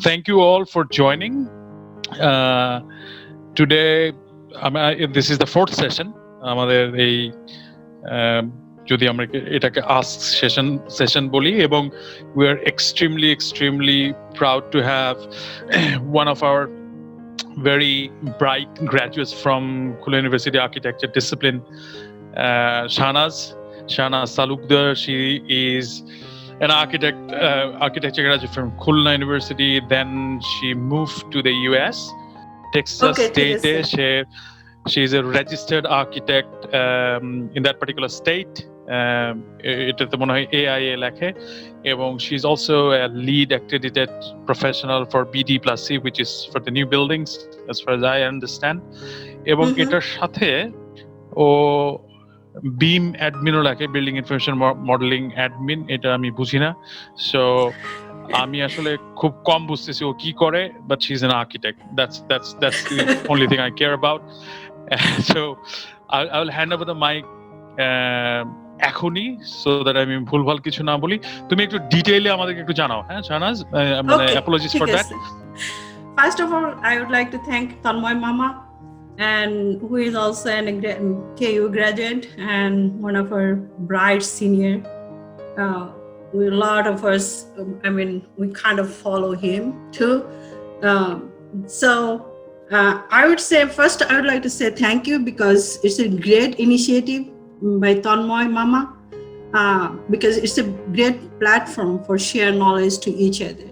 Thank you all for joining. Today, this is the fourth session. আমাদের এই যদি আমরা এটাকে ask session বলি, এবং we are extremely proud to have one of our very bright graduates from Khulna University Architecture discipline, Shahnaz Talukdar. She is an architecture graduate from Khulna University. Then she moved to the US, Texas State. She's a registered architect in that particular state. এটাতে মনে হয় AIA লেখে, এবং she's also a lead accredited professional for BD+C, which is for the new buildings as far as I understand. এবং এটার সাথে ও বিম অ্যাডমিনও লেখে, building information modelling admin. এটা আমি বুঝি না, সো আমি আসলে খুব কম বুঝতেছি ও কি করে, but she's an architect. That's the only thing I care about. So I will hand over the mic এখনই, so that আমি ভুলভাল কিছু না বলি। তুমি একটু ডিটেইলে আমাদেরকে একটু জানাও, হ্যাঁ Shahnaz? Apologies for that. First of all, I would like to thank Tanmoy Mama, and who is also an KU graduate and one of our bright senior. A lot of us, we kind of follow him too. I would say first, I would like to say thank you, because it's a great initiative by Tanmoy Mama, because it's a great platform for share knowledge to each other.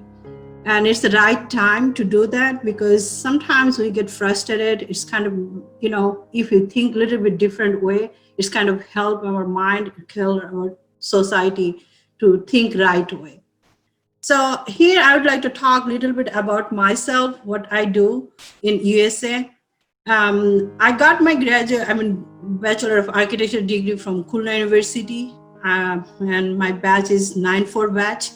And it's the right time to do that, because sometimes we get frustrated. It's kind of, if you think a little bit different way, it's kind of help our mind, help our society to think right way. So here I would like to talk a little bit about myself, what I do in USA. I got my Bachelor of Architecture degree from Khulna University, and my batch is 94 batch.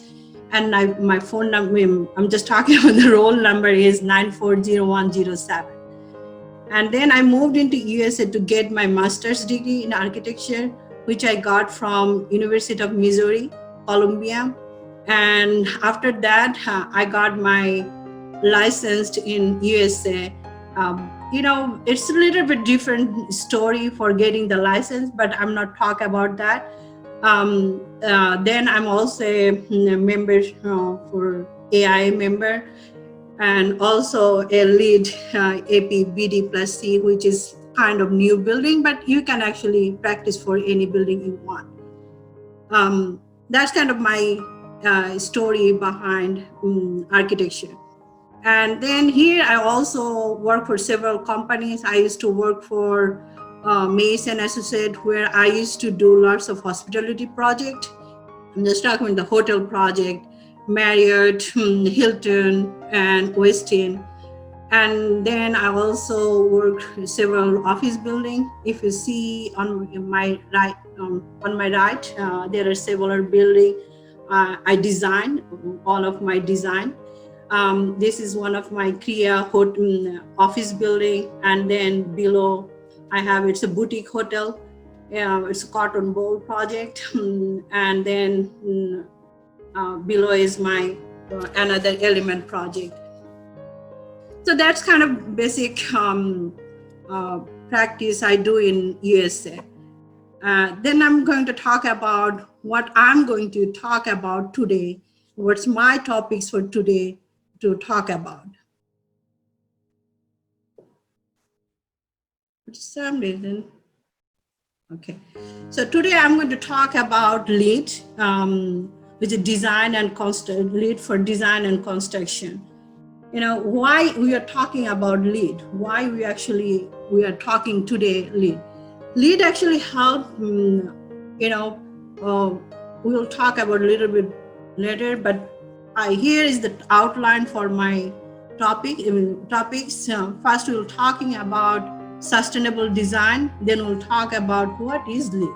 And my phone number, I'm just talking about the roll number, is 940107. And then I moved into USA to get my master's degree in architecture, which I got from University of Missouri, Columbia. And after that, I got my licensed in USA. It's a little bit different story for getting the license, but I'm not talking about that. Then I'm also a member for AIA member, and also a lead AP BD+C, which is kind of new building, but you can actually practice for any building you want. That's kind of my story behind architecture. And then here I also work for several companies. I used to work for Mason Associate, where I used to do lots of hospitality project. I'm just talking about the hotel project, Marriott, Hilton, and Westin. And then I also worked several office building. If you see on my right, there are several building. I designed all of my design. This is one of my Kriya office building, and then below it's a boutique hotel. It's a cotton bowl project, and then below is my another element project. So that's kind of basic practice I do in USA. Then I'm going to talk about what I'm going to talk about today. What's my topics for today to talk about? For some reason. Okay. So today I'm going to talk about LEED, which is LEED for design and construction. Why we are talking about LEED? Why we are talking today LEED? LEED actually help. We'll talk about a little bit later, but here is the outline for my topics. First, we'll talking about sustainable design. Then we'll talk about what is LEED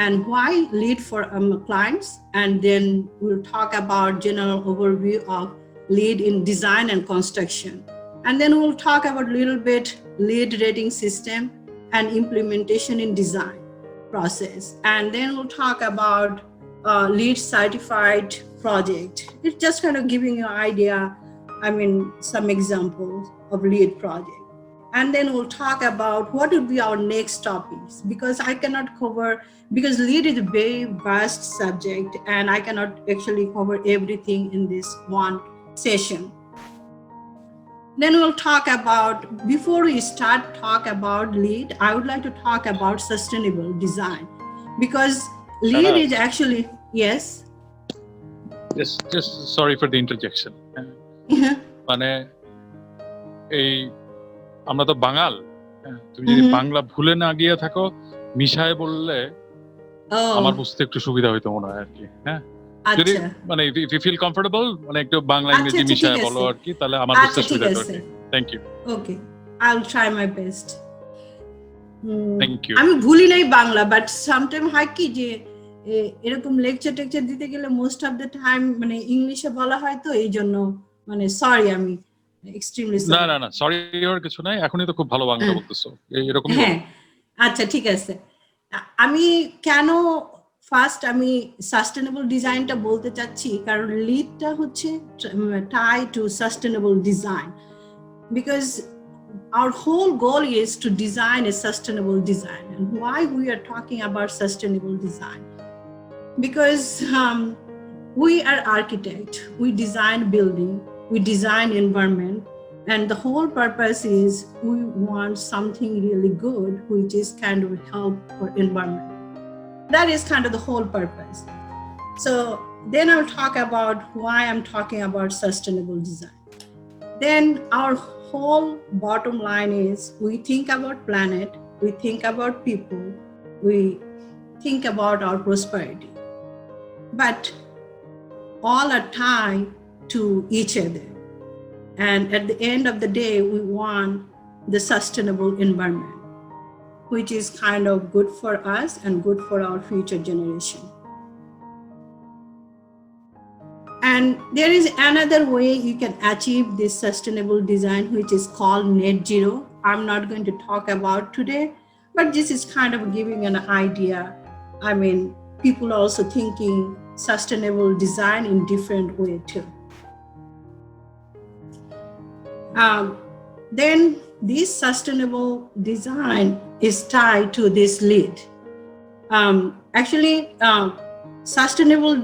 and why LEED for clients. And then we'll talk about general overview of LEED in design and construction. And then we'll talk about a little bit LEED rating system and implementation in design process. And then we'll talk about LEED certified project. It's just kind of giving you an idea, some examples of LEED project. And then we'll talk about what would be our next topics, because I cannot cover, because LEED is a very vast subject and I cannot actually cover everything in this one session. Then we'll talk about, before we start talk about LEED, I would like to talk about sustainable design, because LEED is actually, yes? Just sorry for the interjection. মানে এই আমরা তো বাঙাল, তুমি যদি বাংলা ভুলে না গিয়ে থাকো, মিশায় বললে আমার বুঝতে একটু সুবিধা হইতো মনে হয় আর কি। হ্যাঁ, যদি মানে if you feel comfortable, মানে একটু বাংলা ইংরেজি মিশায় বলো আর কি, তাহলে আমার বুঝতে সুবিধা হবে। Thank you. Okay, I'll try my best. Thank you. আমি ভুলি নাই বাংলা, বাট সামটাইম হয় কি যে এরকম লেকচার টেকচার দিতে গেলে মোস্ট অফ দ্য টাইম মানে ইংলিশে বলা হয়, তো এই জন্য মানে সরি, আমি এক্সট্রিমলি সরি। না সরি এর কিছু নাই, এখনই তো খুব ভালো বাংলা বলতেছো, এরকমই। হ্যাঁ, আচ্ছা ঠিক আছে। আমি কেন ফার্স্ট আমি সাস্টেনেবল ডিজাইনটা বলতে চাচ্ছি, কারণ লিডটা হচ্ছে tie to sustainable design, because our whole goal is to design a sustainable design. And why we are talking about sustainable design? Because we are architects, we design building, we design environment, and the whole purpose is we want something really good, which is kind of help for environment. That is kind of the whole purpose. So then I'll talk about why I'm talking about sustainable design. Then our whole bottom line is we think about planet, we think about people, we think about our prosperity, but all are tied to each other. And at the end of the day, we want the sustainable environment, which is kind of good for us and good for our future generation. And there is another way you can achieve this sustainable design, which is called net zero. I'm not going to talk about today, but this is kind of giving an idea. People are also thinking sustainable design in different way too. Then this sustainable design is tied to this LEED. Sustainable,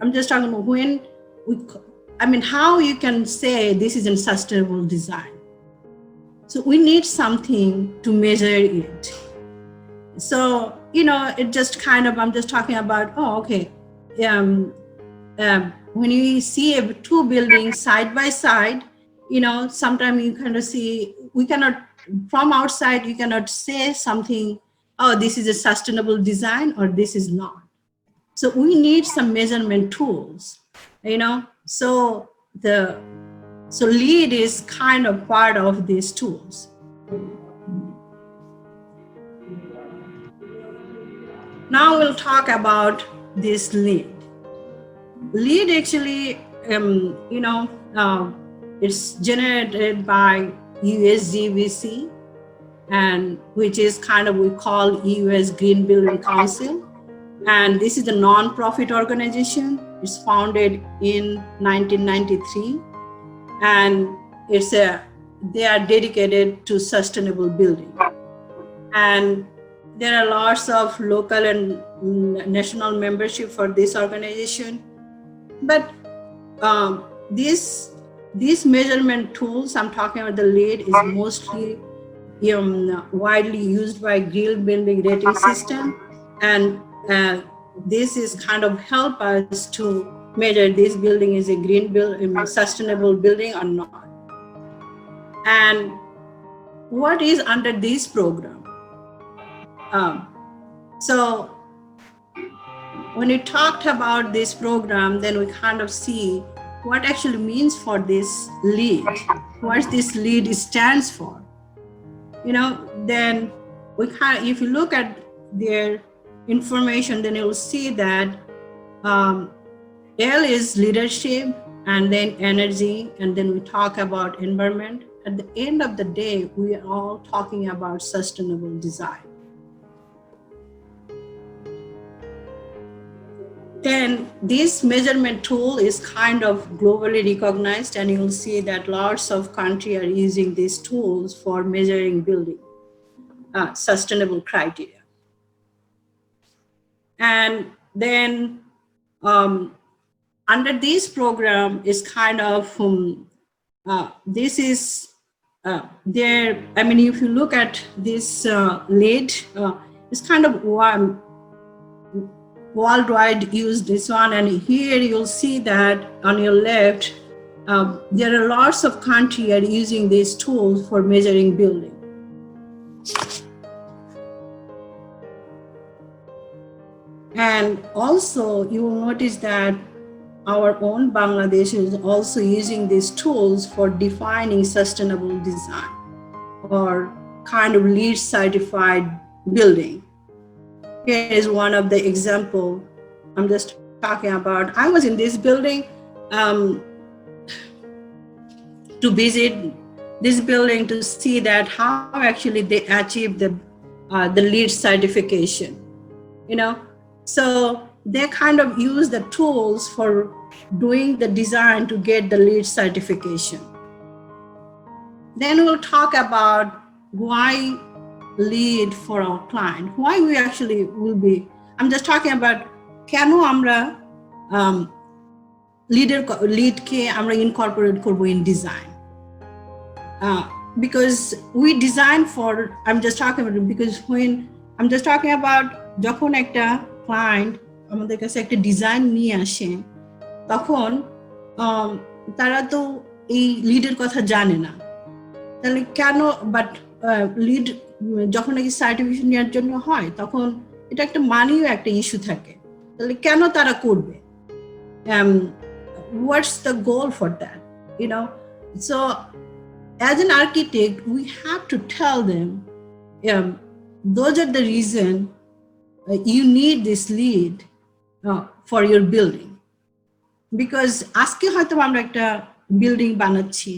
I'm just talking about how you can say this is a sustainable design. So we need something to measure it. So, it just kind of, I'm just talking about, when you see two buildings side by side, sometimes you kind of see, we cannot, from outside, you cannot say something, this is a sustainable design or this is not. So we need some measurement tools, so LEED is kind of part of these tools. Now we'll talk about this LEED. LEED actually, it's generated by USGBC, and which is kind of, we call US Green Building Council. And this is a non-profit organization. It's founded in 1993, and they are dedicated to sustainable building. And there are lots of local and national membership for this organization. But these measurement tools, I'm talking about the LEED, is mostly widely used by Green Building Rating System, and this is kind of help us to measure this building is a green building, sustainable building or not. And what is under this program? So when we talked about this program, then we kind of see what actually means for this LEED, what this LEED stands for. Then we if you look at their information, then you will see that L is leadership, and then energy, and then we talk about environment. At the end of the day, we are all talking about sustainable design. And this measurement tool is kind of globally recognized, and you'll see that lots of countries are using these tools for measuring building sustainable criteria. And then under this program is kind of, this is there, I mean, if you look at this LEED, it's kind of worldwide use this one, and here you'll see that on your left, there are lots of countries are using these tools for measuring building. And also you will notice that our own Bangladesh is also using these tools for defining sustainable design or kind of LEED certified building. Here is one of the example I'm just talking about. I was in this building to visit this building to see that how actually they achieve the LEED certification, you know. So they kind of use the tools for doing the design to get the LEED certification. Then we'll talk about why LEED for our client, why we actually will be, I'm just talking about keno amra LEED ke amra incorporate korbo in design. Because we design for, I'm just talking about, because when I'm just talking about যখন একটা client আমাদের কাছে একটা design নিয়ে আসে তখন তারা তো এই লিডের কথা জানে না, তাহলে কেন, বাট লিড যখন নাকি সার্টিফিকেশন নেওয়ার জন্য হয় তখন এটা একটা মানিও একটা ইস্যু থাকে, তাহলে কেন তারা করবে, what's the goal for that, you know. So as an architect we have to tell them those are the reason you need this LEED for your building. Because আজকে হয়তো আমরা একটা বিল্ডিং বানাচ্ছি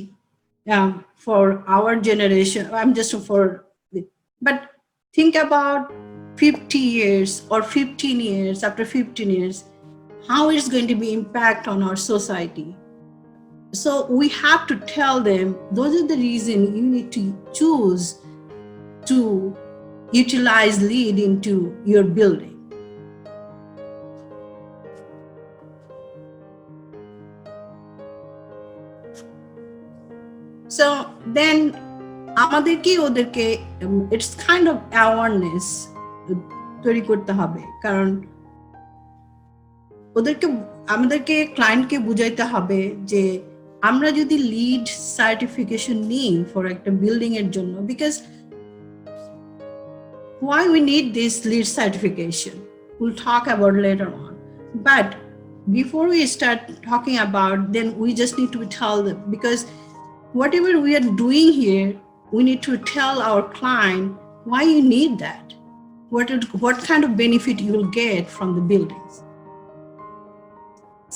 for our generation, I'm just for, but think about 50 years or 15 years, after 15 years, how it's going to be impact on our society. So we have to tell them those are the reason you need to choose to utilize LEED into your building. So then আমাদেরকে ওদেরকে it's kind of awareness তৈরি করতে হবে, কারণ ওদেরকে আমাদেরকে ক্লায়েন্টকে বুঝাইতে হবে যে আমরা যদি LEED সার্টিফিকেশন নিই ফর একটা বিল্ডিং এর জন্য, because why we need this LEED certification we'll talk about later on, but before we start talking about, then we just need to tell them, because whatever we are doing here we need to tell our client why you need that, what kind of benefit you will get from the buildings.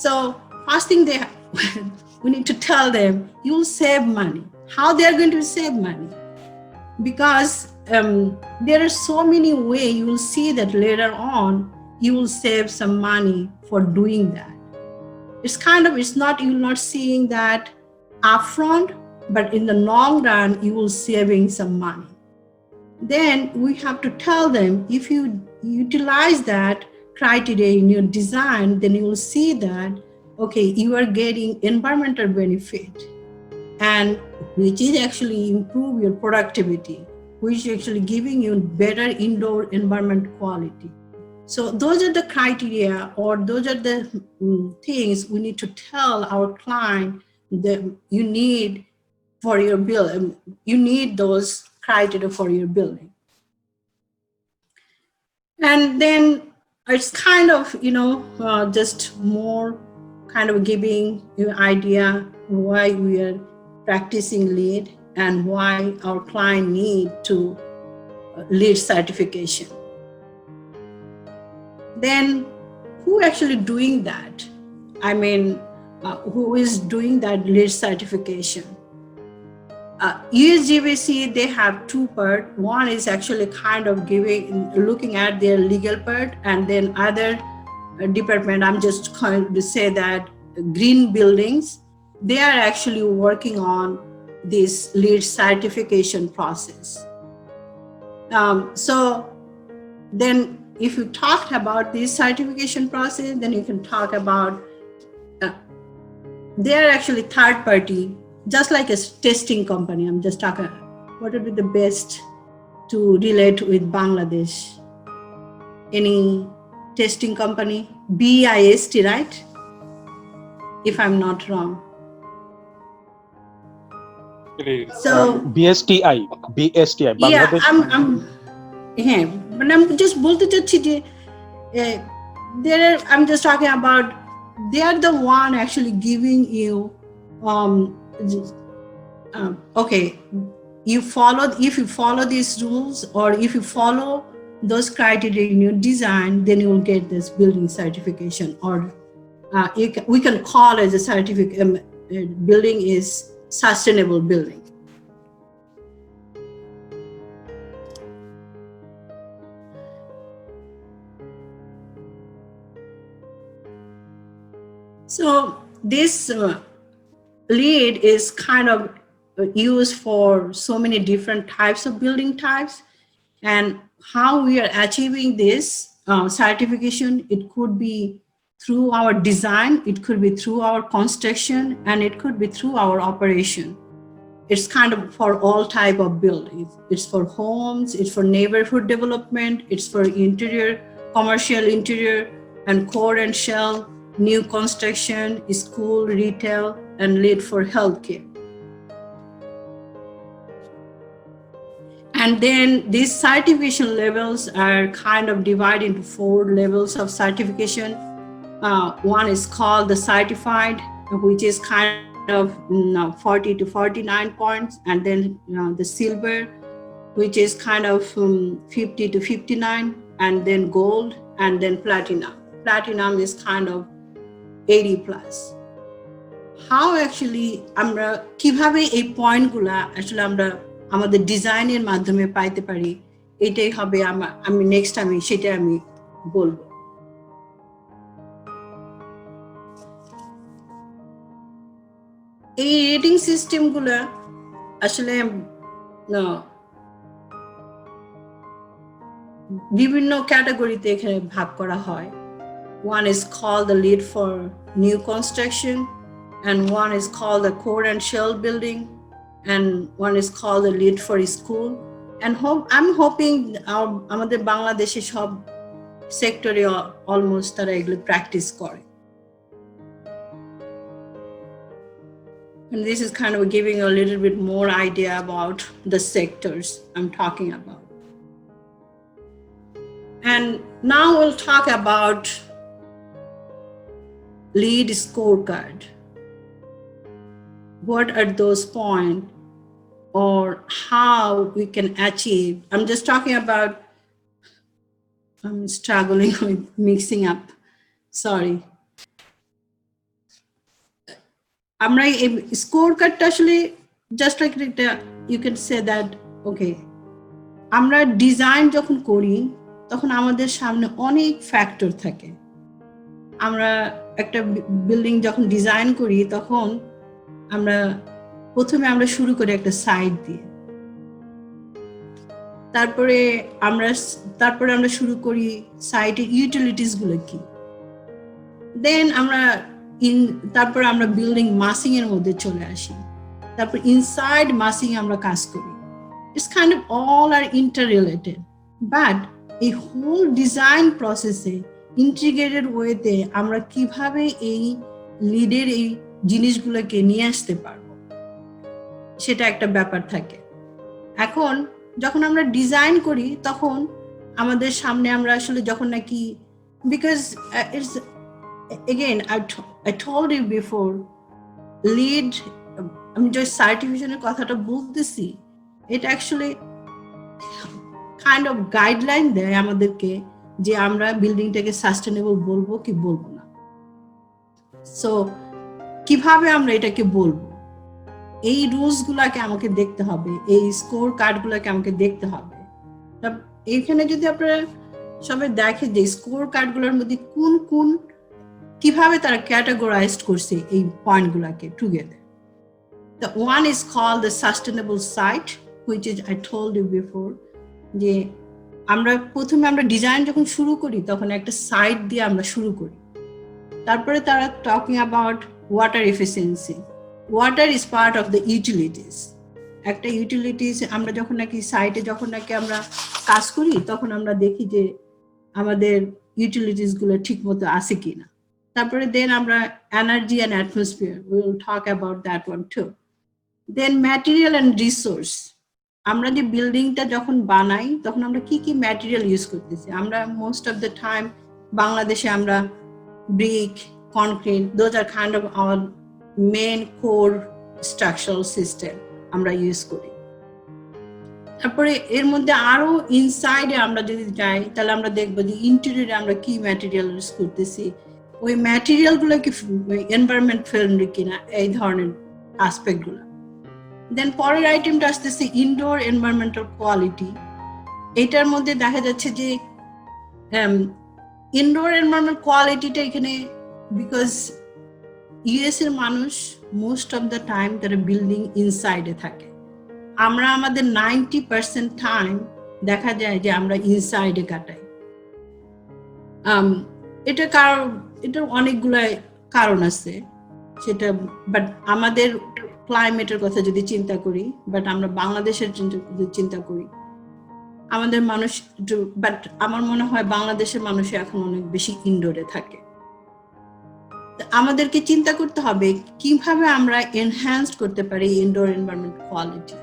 So first thing we need to tell them you will save money. How they are going to save money? Because there are so many ways you will see that later on you will save some money for doing that. It's kind of, it's not, you're not seeing that upfront, but in the long run you will saving some money. Then we have to tell them if you utilize that criteria in your design, then you will see that okay, you are getting environmental benefit, and which is actually improve your productivity, which is actually giving you better indoor environment quality. So those are the criteria, or those are the things we need to tell our client that you need for your building. You need those criteria for your building. And then it's kind of, you know, just more kind of giving you an idea why we are practicing LEED and why our client need to LEED certification. Then who actually doing that? I mean, who is doing that LEED certification? USGBC, they have two parts. One is actually kind of looking at their legal part, and then other department, I'm just going to say that green buildings, they are actually working on this LEED certification process. So then if you talked about this certification process, then you can talk about they are actually third party, just like a testing company. I'm just talking what would be the best to relate with Bangladesh. Any testing company? BIST, right? If I'm not wrong. So BSTI, Bangladesh. Yeah, but I'm just বলতে চাচ্ছি যে I'm just talking about they are the one actually giving you okay, if you follow these rules or if you follow those criteria in your design, then you will get this building certification, or we can call as a certificate building is sustainable building. So this LEED is kind of used for so many different types of building types, and how we are achieving this certification, it could be through our design, it could be through our construction, and it could be through our operation. It's kind of for all type of buildings. It's for homes, it's for neighborhood development, it's for interior, commercial interior, and core and shell, new construction, school, retail, and LEED for healthcare. And then these certification levels are kind of divided into 4 levels of certification. One is called the certified, which is kind of 40 to 49 points, and then the silver, which is kind of 50 to 59, and then gold, and then platinum. Platinum is kind of 80 plus. How actually আমরা কিভাবে এই পয়েন্টগুলা আসলে আমরা আমাদের ডিজাইনের মাধ্যমে পাইতে পারি, এটাই হবে আমি নেক্সট সেটা আমি বলবো। এই রেটিং সিস্টেমগুলা আসলে বিভিন্ন ক্যাটাগরিতে এখানে ভাগ করা হয়। One is called the LEED for new construction, and one is called the core and shell building, and one is called the LEED for school. And I'm hoping আমাদের বাংলাদেশে সব সেক্টরে অলমোস্ট তারা এগুলো প্র্যাকটিস করে। And this is kind of giving a little bit more idea about the sectors I'm talking about. And now we'll talk about LEED scorecard. What are those points, or how we can achieve? I'm just talking about, I'm struggling with mixing up, sorry. আমরা এই স্কোরকার্ডটা আসলে just like you can say that okay, আমরা design যখন করি তখন আমাদের সামনে অনেক ফ্যাক্টর থাকে। আমরা একটা বিল্ডিং যখন ডিজাইন করি তখন প্রথমে আমরা শুরু করি একটা সাইট দিয়ে, তারপরে আমরা শুরু করি সাইটের ইউটিলিটিস গুলো কি, দেন তারপর আমরা বিল্ডিং মাসিং এর মধ্যে চলে আসি, তারপর ইনসাইড মাসিং আমরা কাজ করি। It's kind of all are interrelated, but এই হোল ডিজাইন প্রসেসে ইন্টিগ্রেটেড ওয়েতে আমরা কিভাবে এই লিডের এই জিনিসগুলোকে নিয়ে আসতে পারবো, সেটা একটা ব্যাপার থাকে। এখন যখন আমরা ডিজাইন করি তখন আমাদের সামনে আমরা আসলে যখন নাকি, because it's again I told you before, LEED, আমি যে সার্টিফিকেশনের কথাটা বলতেছি, এটা অ্যাকচুয়ালি কাইন্ড অফ গাইডলাইন দেয় আমাদেরকে যে আমরা বিল্ডিংটাকে সাস্টেনেবল বলবো কি বলবো না। সো কিভাবে আমরা এটাকে বলবো, এই রুলস গুলাকে আমাকে দেখতে হবে, এই স্কোর কার্ড গুলাকে আমাকে দেখতে হবে। এইখানে যদি আপনারা সবাই দেখে যে স্কোর কার্ডগুলোর মধ্যে কোন কোন কিভাবে তারা ক্যাটাগরাইজড করছে এই পয়েন্টগুলোকে together. The one is called the sustainable site, which is I told you before, যে আমরা প্রথমে আমরা ডিজাইন যখন শুরু করি তখন একটা সাইট দিয়ে আমরা শুরু করি। তারপরে তারা talking about water efficiency. Water is part of the utilities. একটা ইউটিলিটিস আমরা যখন নাকি সাইটে যখন নাকি আমরা কাজ করি তখন আমরা দেখি যে আমাদের ইউটিলিটিসগুলো ঠিক মতো আছে কিনা। তারপরে দেন আমরা energy and atmosphere, we will talk about that one two. Then material and resource, আমরা যে বিল্ডিংটা যখন বানাই তখন আমরা কি কি ম্যাটেরিয়াল ইউজ করতেছি। আমরা মোস্ট অফ দ্য টাইম বাংলাদেশে আমরা brick, concrete, those are kind of our main core structural system আমরা ইউজ করি। তারপরে এর মধ্যে আরো ইনসাইডে আমরা যদি যাই তাহলে আমরা দেখবো যে ইন্টেরিয়রে আমরা কি ম্যাটেরিয়াল ইউজ করতেছি, ওই ম্যাটেরিয়ালগুলো কি এনভায়রনমেন্ট ফ্রেন্ডলি কিনা, এই ধরনের আসপেক্টগুলো। দেন পরের আইটেমটা আসতেছে ইনডোর এনভায়রনমেন্টাল কোয়ালিটি। এটার মধ্যে দেখা যাচ্ছে যে ইনডোর এনভায়রনমেন্ট কোয়ালিটিটা এখানে বিকজ ইউএস এর মানুষ মোস্ট অফ দ্য টাইম তারা বিল্ডিং ইনসাইডে থাকে। আমরা আমাদের 90% টাইম দেখা যায় যে আমরা ইনসাইডে কাটাই। এটার অনেকগুলো কারণ আছে সেটা, বাট আমাদের ক্লাইমেটের কথা যদি চিন্তা করি, বাট আমরা বাংলাদেশের চিন্তা করি, আমাদের মানুষ, বাট আমার মনে হয় বাংলাদেশের মানুষ এখন অনেক বেশি ইনডোরে থাকে। আমাদেরকে চিন্তা করতে হবে কিভাবে আমরা এনহ্যান্স করতে পারি indoor environment quality.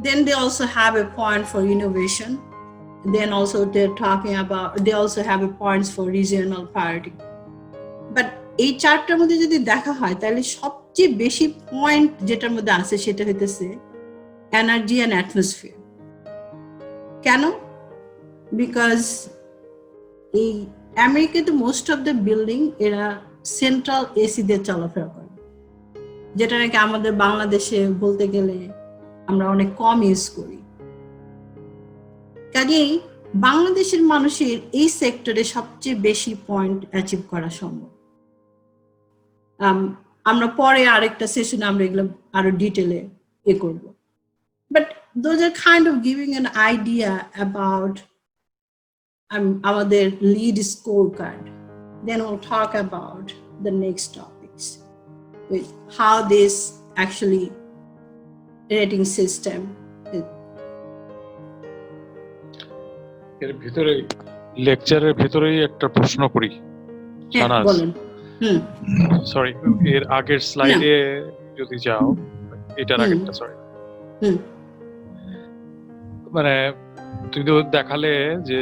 Then they also have a point for innovation. Then also they're talking about, they also have a points for regional priority. But এই চারটার মধ্যে যদি দেখা হয় তাহলে সবচেয়ে বেশি পয়েন্ট যেটার মধ্যে আছে সেটা হইতেছে এনার্জি অ্যান্ড অ্যাটমসফিয়ার। কেন? বিকজ এই আমেরিকাতে মোস্ট অফ দ্য বিল্ডিং এরা সেন্ট্রাল এসি দিয়ে চলাফেরা করে, যেটা নাকি আমাদের বাংলাদেশে বলতে গেলে আমরা অনেক কম ইউজ করি। কাজেই বাংলাদেশের মানুষের এই সেক্টরে সবচেয়ে বেশি পয়েন্ট অ্যাচিভ করা সম্ভব। আমরা পরে আরেকটা সেশনে আমরা এগুলো আরো ডিটেলে করব। But those are kind of giving an idea about আমাদের lead scorecard. Then we'll talk about the next topics with how this actually rating system. এর ভিতরে লেকচারের ভিতরেই একটা প্রশ্ন করি। বলেন। সরি, এর আগের স্লাইডে যদি যাও, এটার আগেরটা, সরি, মানে তুমি তো দেখালে যে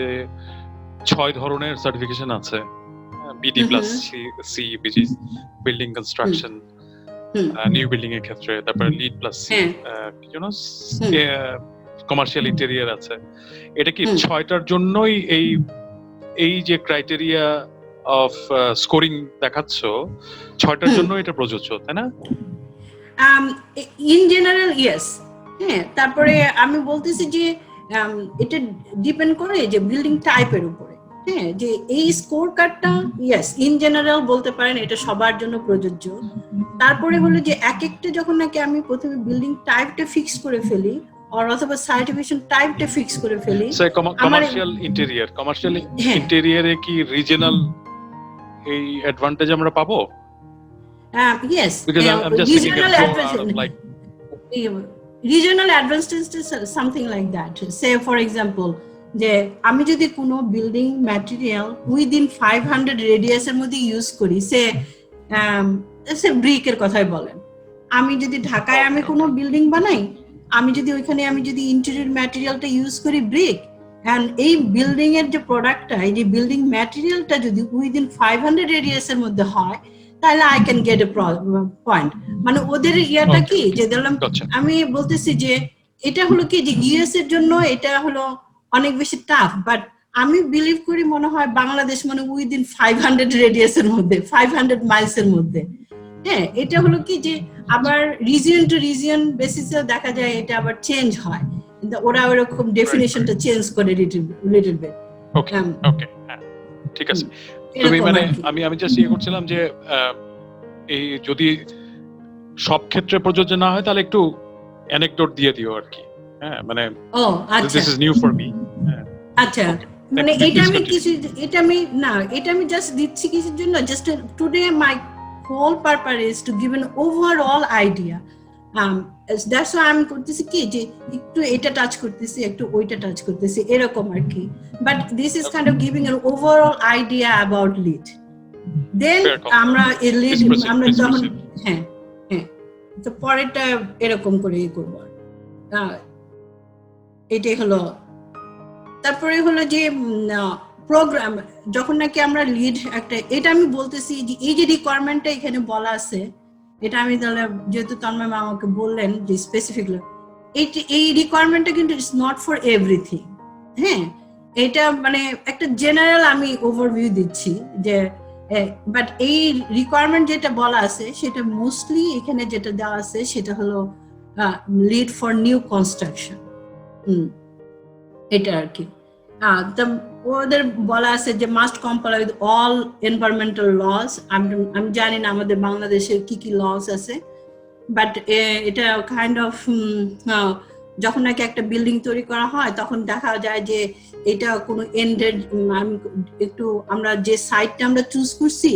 6 ধরনের সার্টিফিকেশন আছে, BD plus C, which is building construction, new building এর ক্ষেত্রে, তারপরে LEED plus C, commercial interior আছে। এটা কি 6টার জন্যই এই যে ক্রাইটেরিয়া অফ স্কোরিং দেখাচ্ছ 6টার জন্য এটা প্রযোজ্য, তাই না? In general yes. হ্যাঁ, তারপরে আমি বলতেছি যে এটা ডিপেন্ড করে যে বিল্ডিং টাইপের উপরে। হ্যাঁ, যে এই স্কোর কার্ডটা ইয়েস ইন জেনারেল বলতে পারেন এটা সবার জন্য প্রযোজ্য। তারপরে হলো যে এক একটা যখন নাকি আমি প্রথমে বিল্ডিং টাইপটা ফিক্স করে ফেলি অথবা সার্টিফিকেশন টাইপটা ফিক্স করে ফেলি। কমার্শিয়াল ইন্টেরিয়রে কি রিজিওনাল এই অ্যাডভান্টেজ আমরা পাবো? Yes, regional advantage is something like that. Say for example, যে আমি যদি কোনো বিল্ডিং ম্যাটেরিয়াল উইদিন 500 রেডিয়াসের মধ্যে ইউজ করি, সে ব্রিকের কথাই বলেন, আমি যদি ঢাকায় আমি কোনো বিল্ডিং বানাই, আমি যদি ওইখানে আমি যদি ইন্টেরিয়র ম্যাটেরিয়ালটা ইউজ করি ব্রিক, এন্ড এই বিল্ডিং এর যে প্রোডাক্টটা, এই যে বিল্ডিং ম্যাটেরিয়ালটা যদি উইদিন 500 রেডিয়াসের মধ্যে হয়, তাহলে I can get A point. মানে ওদের ইয়াটা কি যে ধরলাম, আমি বলতেছি যে এটা হলো কি যে ইউএস এর জন্য এটা হলো অনেক বেশি টাফ, বাট আমি বিলিভ করি মনে হয় বাংলাদেশ মানে উইদিন 500 রেডিয়াসের মধ্যে, 500 মাইলসের মধ্যে। হ্যাঁ, এটা হলো কি যে আবার রিজিয়ন টু রিজিয়ন বেসিসে দেখা যায় এটা আবার চেঞ্জ হয়, ওরা ওরকম ডেফিনেশনটা চেঞ্জ করে লিটল বিট। ওকে ওকে হ্যাঁ ঠিক আছে তুমি এরকম মানে আর কি। আমি জাস্ট ইয়ে করছিলাম যে এই যদি সব ক্ষেত্রে প্রযোজ্য না হয় তাহলে একটু অ্যানেকডোট দিয়ে দিও আর কি হ্যাঁ মানে ও আচ্ছা this is new for me আচ্ছা Okay. মানে Thank you. এটা Please আমি continue. কিছু এটা আমি জাস্ট দিচ্ছি কিছুর জন্য just today my whole purpose is to give an overall idea that's why আমি করতেছি কি যে একটু এটা টাচ করতেছি একটু ওইটা টাচ করতেছি এরকম আর কি but this is kind of giving an overall idea about LEED then Fair comment. আমরা এই লিড Please proceed, আমরা please যখন proceed. হ্যাঁ তো পরেরটা এরকম করে করবো এটাই হলো তারপরে হলো যে প্রোগ্রাম যখন নাকি আমরা লিড একটা এটা আমি বলতেছি যে এই যে রিকোয়ারমেন্টটা এখানে বলা আছে এটা আমি তাহলে যেহেতু তন্ময় মা আমাকে বললেন যে স্পেসিফিকলি এই রিকোয়ারমেন্টটা কিন্তু ইটস নট ফর এভরিথিং হ্যাঁ এটা মানে একটা জেনারেল আমি ওভারভিউ দিচ্ছি যে বাট এই রিকোয়ারমেন্ট যেটা বলা আছে সেটা মোস্টলি এখানে যেটা দেওয়া আছে সেটা হলো লিড ফর নিউ কনস্ট্রাকশন এটা আর কি ওদের বলা আছে যে must comply with all environmental laws আমি জানি না আমাদের বাংলাদেশে কি কি লস আছে বাট এটা কাইন্ড অফ যখন নাকি একটা বিল্ডিং তৈরি করা হয় তখন দেখা যায় যে এটা কোনো এন্ডেড একটু আমরা যে সাইটটা আমরা চুজ করছি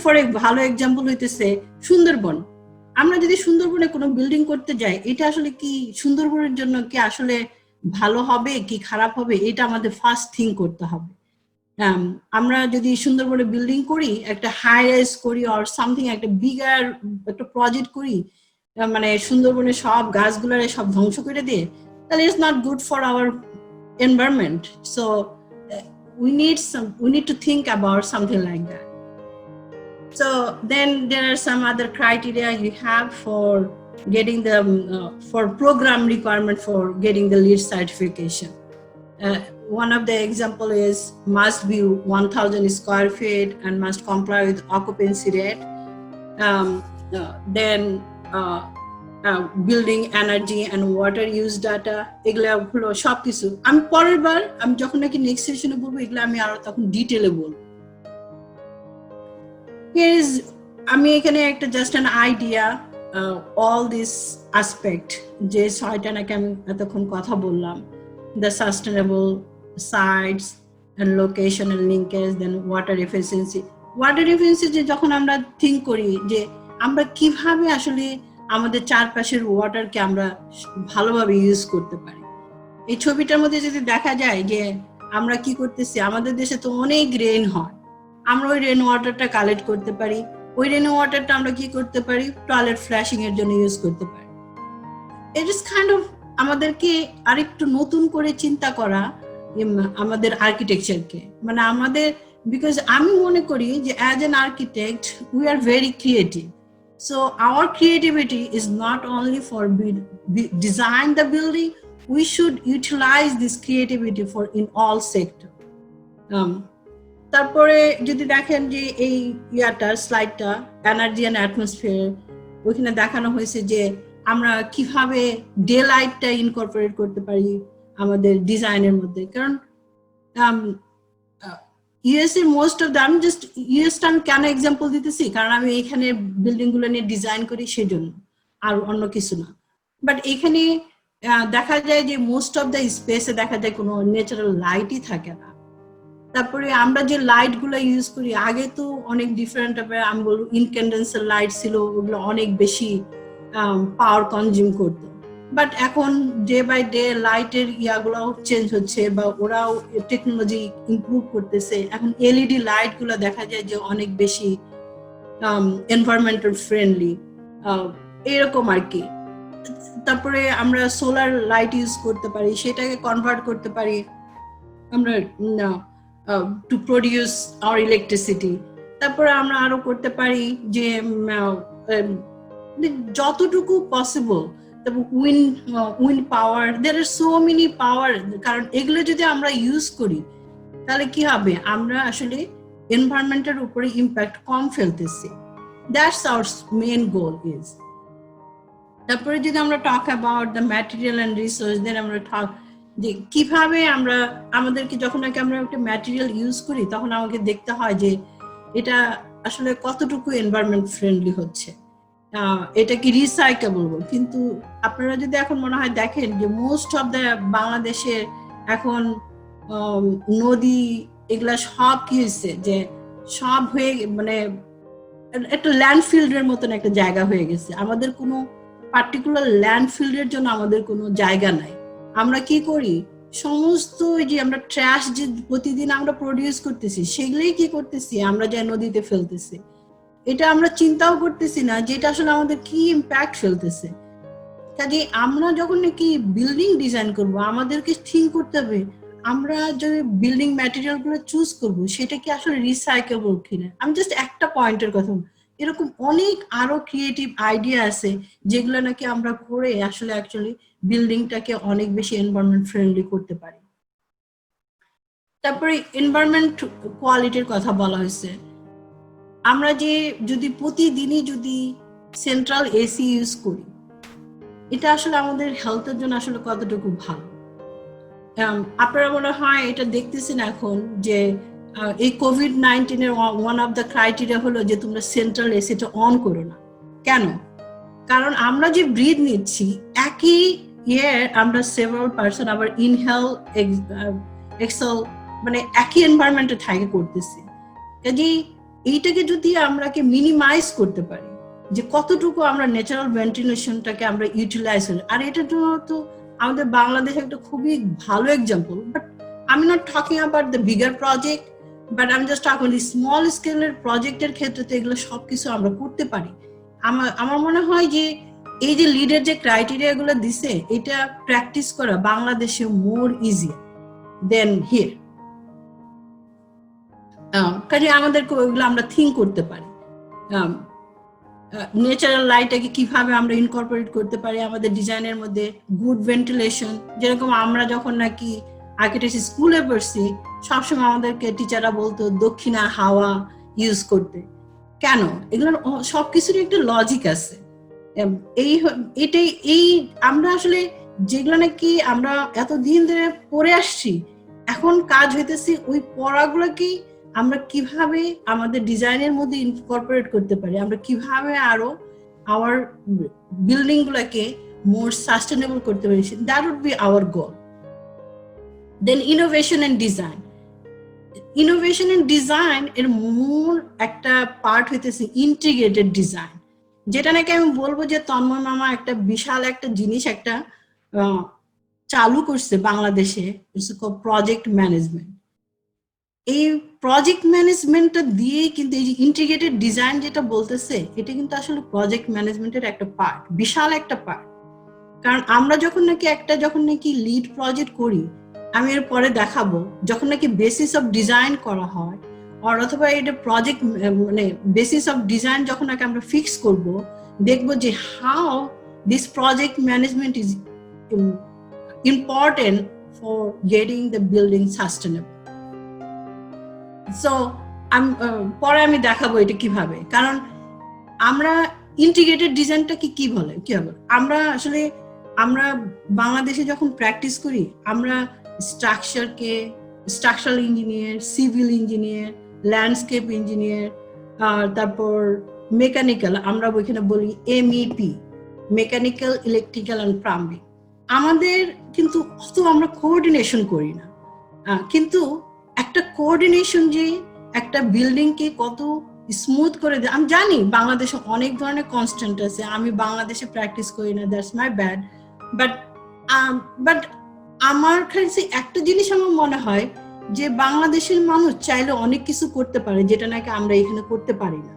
ফর ভালো এক্সাম্পল হইতেছে সুন্দরবন আমরা যদি সুন্দরবনে কোনো বিল্ডিং করতে যাই এটা আসলে কি সুন্দরবনের জন্য কি আসলে ভালো হবে কি খারাপ হবে এটা আমাদের ফার্স্ট থিঙ্ক করতে হবে আমরা যদি সুন্দরবনে বিল্ডিং করি একটা হাই রাইজ করি অর সামথিং একটা বিগার একটা প্রজেক্ট করি মানে সুন্দরবনে সব গাছগুলোরে সব ধ্বংস করে দিয়ে তাহলে it's not good for our environment so we need to think about something like that. So then there are some other criteria you have for getting the for program requirement for getting the LEED certification. One of the example is must be 1,000 square feet and must comply with occupancy rate. Then building energy and water use data. এগুলা হলো সবকিছু আমি পরের বার আমি যখন নাকি next সেশনে বলবো এগুলা আমি আরো তখন ডিটেইলে বলবো আমি এখানে একটা just an idea all this aspect যে ছয়টা নাকি আমি এতক্ষণ কথা বললাম the sustainable sites and location and linkage then water efficiency যে যখন আমরা থিঙ্ক করি যে আমরা কিভাবে আসলে আমাদের চারপাশের ওয়াটারকে আমরা ভালোভাবে ইউজ করতে পারি এই ছবিটার মধ্যে যদি দেখা যায় যে আমরা কি করতেছি আমাদের দেশে তো অনেক রেইন হয় আমরা ওই রেইন ওয়াটারটা কালেক্ট করতে পারি ওই রেইন ওয়াটারটা আমরা কি করতে পারি টয়লেট ফ্ল্যাশিং এর জন্য ইউজ করতে পারি ইট ইজ কাইন্ড অফ আমাদেরকে আরেকটু নতুন করে চিন্তা করা আমাদের আর্কিটেকচারকে মানে আমাদের বিকজ আমি মনে করি যে as an architect we are very creative so our creativity is not only for design the building we should utilize this creativity for in all sector তারপরে যদি দেখেন যে এই স্লাইডটা এনার্জি এন্ড অ্যাটমসফিয়ার ওখানে দেখানো হয়েছে যে আমরা কিভাবে ডে লাইটটা ইনকর্পোরেট করতে পারি আমাদের ডিজাইনের মধ্যে কারণ ইউএস এর মোস্ট অফ দ্য আমি জাস্ট ইউএসটা আমি কেন এক্সাম্পল দিতেছি কারণ আমি এখানে বিল্ডিং গুলো নিয়ে ডিজাইন করি সেজন্য আর অন্য কিছু না বাট এখানে দেখা যায় যে মোস্ট অফ দ্য স্পেসে দেখা যায় কোনো ন্যাচারাল লাইটই থাকে না তারপরে আমরা যে লাইট গুলো ইউজ করি আগে তো অনেক ডিফারেন্ট আমি বলবো ইনক্যান্ডেন্সের লাইট ছিল ওগুলো অনেক বেশি পাওয়ার কনজিউম করতো বাট এখন ডে বাই ডে লাইটের ইয়াগুলোও চেঞ্জ হচ্ছে বা ওরাও টেকনোলজি ইমপ্রুভ করতেছে এখন এলইডি লাইট গুলো দেখা যায় যে অনেক বেশি এনভায়রনমেন্টাল ফ্রেন্ডলি এরকম আর কি তারপরে আমরা সোলার লাইট ইউজ করতে পারি সেটাকে কনভার্ট করতে পারি আমরা টু প্রডিউস আওয়ার ইলেকট্রিসিটি তারপরে আমরা আরো করতে পারি যে যতটুকু পসিবল উইন্ড পাওয়ার দেয়ার আর সো মেনি পাওয়ার কারণ এগুলো যদি আমরা ইউজ করি তাহলে কি হবে আমরা আসলে এনভায়রনমেন্টের উপরে ইম্প্যাক্ট কম ফেলতেছি that's our main goal is তারপরে যদি আমরা talk about the material and resource then আমরা যে কিভাবে আমরা আমাদেরকে যখন নাকি আমরা একটা ম্যাটেরিয়াল ইউজ করি তখন আমাকে দেখতে হয় যে এটা আসলে কতটুকু এনভায়রনমেন্ট ফ্রেন্ডলি হচ্ছে, এটা কি রিসাইকেবল। কিন্তু আপনারা যদি এখন মনে হয় দেখেন যে মোস্ট অফ দ্য বাংলাদেশের এখন নদী এগুলা সব কি হয়েছে যে সব হয়ে মানে একটা ল্যান্ডফিল্ডের মতন একটা জায়গা হয়ে গেছে। আমাদের কোনো পার্টিকুলার ল্যান্ডফিল্ডের জন্য আমাদের কোনো জায়গা নাই। আমরা কি করি, সমস্ত যে আমরা ট্র্যাশ যে প্রতিদিন আমরা প্রডিউস করতেছি সেগুলোই কি করতেছি আমরা যা নদীতে ফেলতেছি। এটা আমরা চিন্তাও করতেছি না যে এটা আসলে আমাদের কি ইম্প্যাক্ট ফেলতেছে। কাজে আমরা যখন নাকি বিল্ডিং ডিজাইন করব আমাদেরকে থিঙ্ক করতে হবে আমরা যে বিল্ডিং ম্যাটেরিয়াল গুলো চুজ করবো সেটা কি আসলে রিসাইকেবল কিনা। আমি জাস্ট একটা পয়েন্টের কথা, এরকম অনেক আরো ক্রিয়েটিভ আইডিয়া আছে যেগুলো নাকি আমরা করে আসলে অ্যাকচুয়ালি বিল্ডিংটাকে অনেক বেশি এনভায়রনমেন্ট ফ্রেন্ডলি করতে পারি। তারপরে এনভায়রনমেন্ট কোয়ালিটির কথা বলা হয়েছে। আমরা যে যদি প্রতিদিনই যদি সেন্ট্রাল এসি ইউজ করি এটা আসলে আমাদের হেলথের জন্য আসলে কতটুকু ভালো। আপনারা মনে হয় এটা দেখতেছেন এখন যে এই COVID-19 এর ওয়ান অফ দ্য ক্রাইটেরিয়া হলো যে তোমরা সেন্ট্রাল এসিটা অন করো না। কেন? কারণ আমরা যে ব্রিথ নিচ্ছি একই এয়ার আমরা সেভারাল পারসন আবার ইনহেল এক্সেল মানে একই এনভায়রনমেন্টে থাকে করতেছি। কাজেই এইটাকে যদি আমরা মিনিমাইজ করতে পারি যে কতটুকু আমরা ন্যাচারাল ভেন্টিলেশনটাকে আমরা ইউটিলাইজ করি। আর এটার জন্য তো আমাদের বাংলাদেশ একটা খুবই ভালো এক্সাম্পল। বাট আমি not talking about the bigger project, but আমি জাস্ট টকিং দি স্মল স্কেলের প্রজেক্টের ক্ষেত্রে তো এগুলো সবকিছু আমরা করতে পারি। আমার মনে হয় যে এই যে লিডের যে ক্রাইটেরিয়া গুলো দিছে এটা প্র্যাকটিস করা বাংলাদেশে মোর ইজি দেন হিয়ার। কাজে আমাদেরকে ওইগুলো আমরা থিঙ্ক করতে পারি। ন্যাচারাল লাইটটাকে কিভাবে আমরা ইনকর্পোরেট করতে পারি আমাদের ডিজাইনের মধ্যে। গুড ভেন্টিলেশন, যেরকম আমরা যখন নাকি আর্কিটেকচার স্কুলে পড়ছি সবসময় আমাদেরকে টিচাররা বলতো দক্ষিণা হাওয়া ইউজ করতে। কেন? এগুলোর সবকিছুরই একটা লজিক আছে। এই আমরা আসলে যেগুলো নাকি আমরা এতদিন ধরে পড়ে আসছি এখন কাজ হইতেছি ওই পড়াগুলোকে আমরা কিভাবে আমাদের ডিজাইনের মধ্যে ইনকর্পোরেট করতে পারি, আমরা কিভাবে আরো আমার বিল্ডিং গুলাকে মোর সাস্টেনেবল করতে পারি। That would be our goal. Then innovation and design. Innovation and design এর মূল একটা পার্ট হইতেছে ইন্টিগ্রেটেড ডিজাইন, যেটা নাকি আমি বলবো যে তন্ময় মামা একটা বিশাল একটা জিনিস একটা চালু করছে বাংলাদেশে, প্রজেক্ট ম্যানেজমেন্ট। এই প্রজেক্ট ম্যানেজমেন্টটা দিয়ে কিন্তু এই যে ইন্টিগ্রেটেড ডিজাইন যেটা বলতেছে এটা কিন্তু আসলে প্রজেক্ট ম্যানেজমেন্টের একটা পার্ট, বিশাল একটা পার্ট। কারণ আমরা যখন নাকি লিড প্রজেক্ট করি, আমি এর পরে দেখাবো, যখন নাকি বেসিস অফ ডিজাইন করা হয় অথবা এটা প্রজেক্ট মানে বেসিস অফ ডিজাইন যখন নাকি আমরা ফিক্স করব, দেখবো যে how this project management is important for getting the building sustainable. So পরে আমি দেখাবো এটা কিভাবে। কারণ আমরা ইন্টিগ্রেটেড ডিজাইনটা কি বলে কি হবে, আমরা আসলে আমরা বাংলাদেশে যখন প্র্যাকটিস করি আমরা structural engineer, civil engineer, landscape engineer, তারপর মেকানিক্যাল, আমরা ওইখানে বলি MEP, mechanical, electrical and plumbing. আমাদের কিন্তু অত আমরা কোঅর্ডিনেশন করি না। কিন্তু একটা কোঅর্ডিনেশন যে একটা বিল্ডিং কে কত স্মুথ করে দেয়, আমি জানি বাংলাদেশে অনেক ধরনের কনস্ট্যান্ট আছে, আমি বাংলাদেশে প্র্যাকটিস করি না, দ্যাটস মাই ব্যাড। বাট আমার কাছে একটা জিনিস আমার মনে হয় যে বাংলাদেশের মানুষ চাইলে অনেক কিছু করতে পারে যেটা নাকি আমরা এখানে করতে পারি না।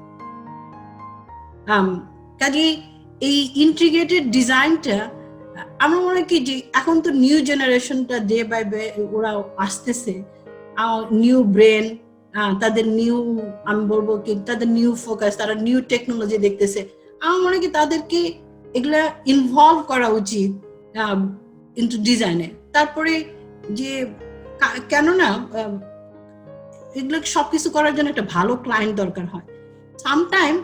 কাজে এই ইন্টিগ্রেটেড ডিজাইনটা আমার মনে হয় কি যে এখন তো নিউ জেনারেশনটা ডে বাই ডে ওরা আসতেছে, নিউ ব্রেন, তাদের নিউ, আমি বলবো কি তাদের নিউ ফোকাস, তারা নিউ টেকনোলজি দেখতেছে। আমার মনে হয় কি তাদেরকে এগুলা ইনভলভ করা উচিত ইনটু ডিজাইনে। তারপরে যে কেননা এগুলো সবকিছু করার জন্য একটা ভালো ক্লায়েন্ট দরকার হয়। সামটাইম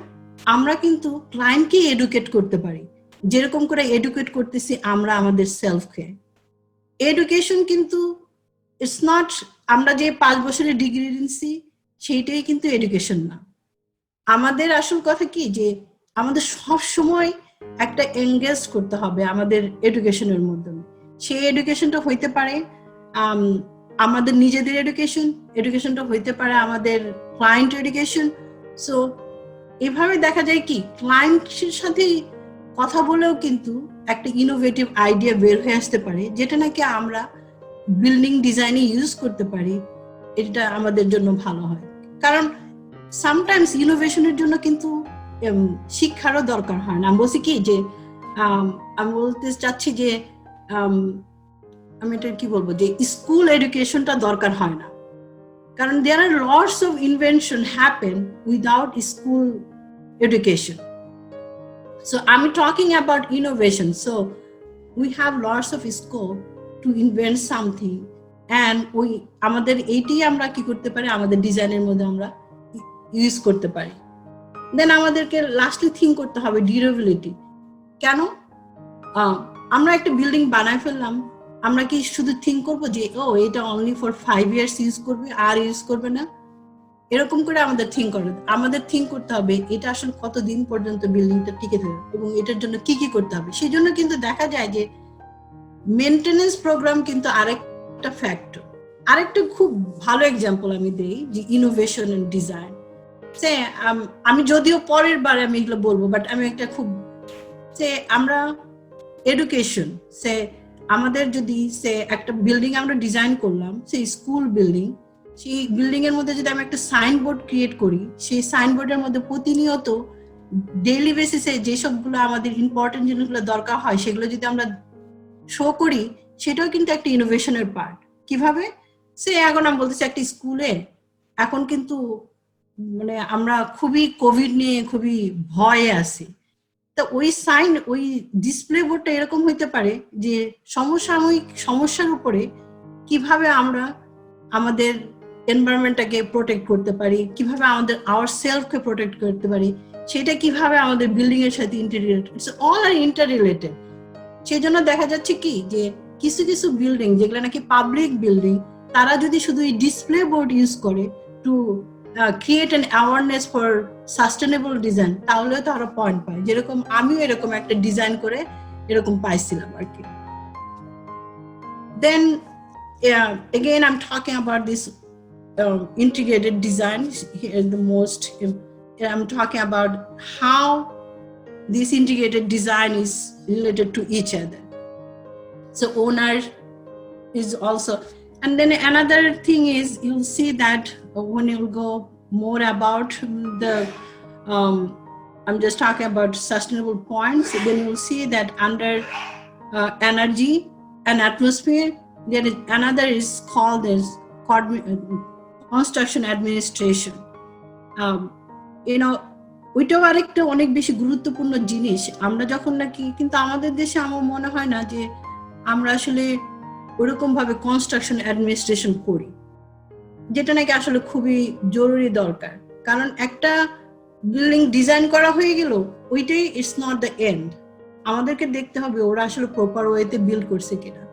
আমরা কিন্তু ক্লায়েন্টকে এডুকেট করতে পারি, যেরকম করে এডুকেট করতেছি আমরা আমাদের সেলফকে। এডুকেশন কিন্তু ইটস নট আমরা যে 5 বছরের ডিগ্রি নিচ্ছি সেইটাই কিন্তু এডুকেশন না। আমাদের আসল কথা কি যে আমাদের সব সময় একটা এনগেজ করতে হবে আমাদের এডুকেশনের মাধ্যমে। সেই এডুকেশনটা হইতে পারে আমাদের নিজেদের এডুকেশনটা হইতে পারে আমাদের ক্লায়েন্ট এডুকেশন। সো এভাবে দেখা যায় কি ক্লায়েন্টের সাথে কথা বলেও কিন্তু একটা ইনোভেটিভ আইডিয়া বের হয়ে আসতে পারে, যেটা নাকি আমরা বিল্ডিং ডিজাইনে ইউজ করতে পারি। এটা আমাদের জন্য ভালো হয়, কারণ সামটাইমস ইনোভেশনের জন্য কিন্তু শিক্ষারও দরকার হয় না। আমি বলছি কি যে আমি বলতে চাচ্ছি যে আমি এটা কি বলবো যে স্কুল এডুকেশনটা দরকার হয় না, কারণ there are lots of invention happen without school education. So I'm talking about innovation. So we have lots of scope to invent something, and we আমাদের এইটি আমরা কি করতে পারি আমাদের ডিজাইনের মধ্যে আমরা ইউজ করতে পারি। দেন আমাদেরকে লাস্টলি থিঙ্ক করতে হবে ডিউরেবিলিটি। কেন আমরা একটা বিল্ডিং বানায় ফেললাম, আমরা কি শুধু থিঙ্ক করবো যে ও এটা অনলি ফর 5 years ইউজ করবে আর ইউজ করবে না, এরকম করে আমাদের থিঙ্ক করতে হবে এটা আসলে কতদিন পর্যন্ত বিল্ডিংটা টিকে থাকবে এবং এটার জন্য কি কি করতে হবে। সেই জন্য কিন্তু দেখা যায় যে মেইনটেনেন্স প্রোগ্রাম কিন্তু আরেকটা ফ্যাক্টর। আরেকটা খুব ভালো এক্সাম্পল আমি দেই যে ইনোভেশন এন্ড ডিজাইন। আমি যদিও পরের বারে আমি এগুলো বলবো, বাট আমি একটা খুব আমরা এডুকেশন আমাদের যদি একটা বিল্ডিং আমরা ডিজাইন করলাম, সেই স্কুল বিল্ডিং, সেই বিল্ডিং এর মধ্যে যদি আমি একটা সাইনবোর্ড ক্রিয়েট করি, সেই সাইনবোর্ডের মধ্যে প্রতিনিয়ত ডেইলি বেসিসে যেসবগুলো আমাদের ইম্পর্টেন্ট জিনিসগুলো দরকার হয় সেগুলো যদি আমরা শো করি, সেটাও কিন্তু একটা ইনোভেশনের পার্ট। কিভাবে এখন আমি বলতেছি একটা স্কুলে এখন কিন্তু মানে আমরা খুবই কোভিড নিয়ে খুবই ভয়ে আছি, তা ওই ডিসপ্লে বোর্ডটা এরকম হইতে পারে যে সমসাময়িক সমস্যার উপরে কিভাবে আমরা আমাদের এনভায়রনমেন্টটাকে প্রোটেক্ট করতে পারি, কিভাবে আমাদের আওয়ার সেলফকে প্রোটেক্ট করতে পারি, সেটা কিভাবে আমাদের বিল্ডিং এর সাথে ইন্টাররিলেটেড। It's all are ইন্টাররিলেটেড। সেই জন্য দেখা যাচ্ছে কি যে কিছু কিছু বিল্ডিং যেগুলো নাকি পাবলিক বিল্ডিং, তারা যদি শুধু এই ডিসপ্লে বোর্ড ইউজ করে to create an awareness for sustainable design, তাহলেও তো আরো পয়েন্ট পায়। যেরকম আমিও এরকম একটা ডিজাইন করে এরকম পাইছিলাম আর কি। দেন again I'm talking about this integrated design. Here the most I'm talking about how this integrated design is related to each other. So owner is also, and then another thing is you'll see that when you'll go more about the I'm just talking about sustainable points, then you'll see that under energy and atmosphere there is another is called as construction administration. ওইটাও আরেকটা অনেক বেশি গুরুত্বপূর্ণ জিনিস। আমরা যখন নাকি কিন্তু আমাদের দেশে আমার মনে হয় না যে আমরা আসলে ওরকম ভাবে কনস্ট্রাকশন অ্যাডমিনিস্ট্রেশন করি, যেটা নাকি আসলে খুবই জরুরি দরকার। কারণ একটা বিল্ডিং ডিজাইন করা হয়ে গেল, ওইটাই ইটস নট দ্য এন্ড। আমাদেরকে দেখতে হবে ওরা আসলে প্রপার ওয়েতে বিল্ড করছে কিনা,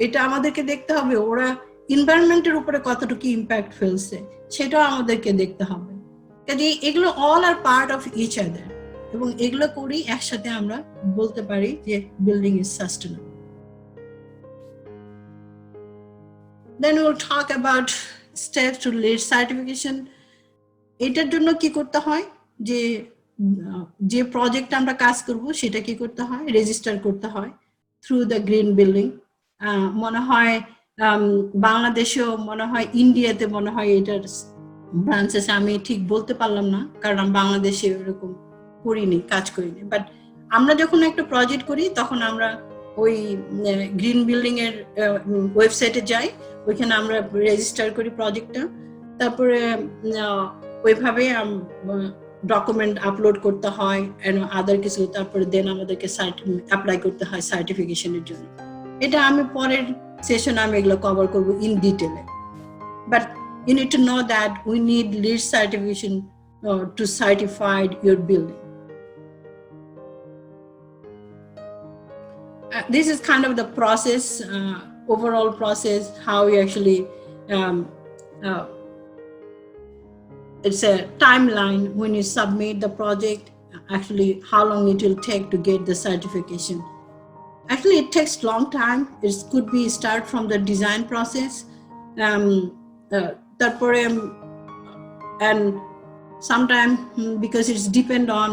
এটা আমাদেরকে দেখতে হবে ওরা এনভায়রনমেন্টের উপরে কতটুকু ইম্প্যাক্ট ফেলছে, সেটাও আমাদেরকে দেখতে হবে। কাজে এগুলো all are part of each other, এবং এগুলো করেই একসাথে আমরা বলতে পারি যে building is sustainable. Then we'll talk about steps to LEED certification. এটার জন্য কি করতে হয়, যে প্রজেক্ট আমরা কাজ করব সেটা কি করতে হয়, রেজিস্টার করতে হয় থ্রু দ্য গ্রিন বিল্ডিং। মনে হয় বাংলাদেশেও, মনে হয় ইন্ডিয়াতে, মনে হয় এটার ব্রাঞ্চেস আমি ঠিক বলতে পারলাম না, কারণ বাংলাদেশে এরকম কাজ করিনি। বাট আমরা যখন একটা প্রজেক্ট করি তখন আমরা ওই গ্রিন বিল্ডিং এর ওয়েবসাইটে যাই, ওইখানে আমরা রেজিস্টার করি প্রজেক্টটা, তারপরে ওইভাবে ডকুমেন্ট আপলোড করতে হয় আদার কিছু, তারপরে দেন আমাদেরকে অ্যাপ্লাই করতে হয় সার্টিফিকেশনের জন্য। এটা আমি পরের সেশনে আমি এগুলো কভার করবো ইন ডিটেলে। But you need to know that we need LEED certification to certify your building. This is kind of the process overall process, how we actually, it's a timeline when you submit the project, actually how long it will take to get the certification. Actually, it takes long time. It could be start from the design process, and sometimes because it's depend on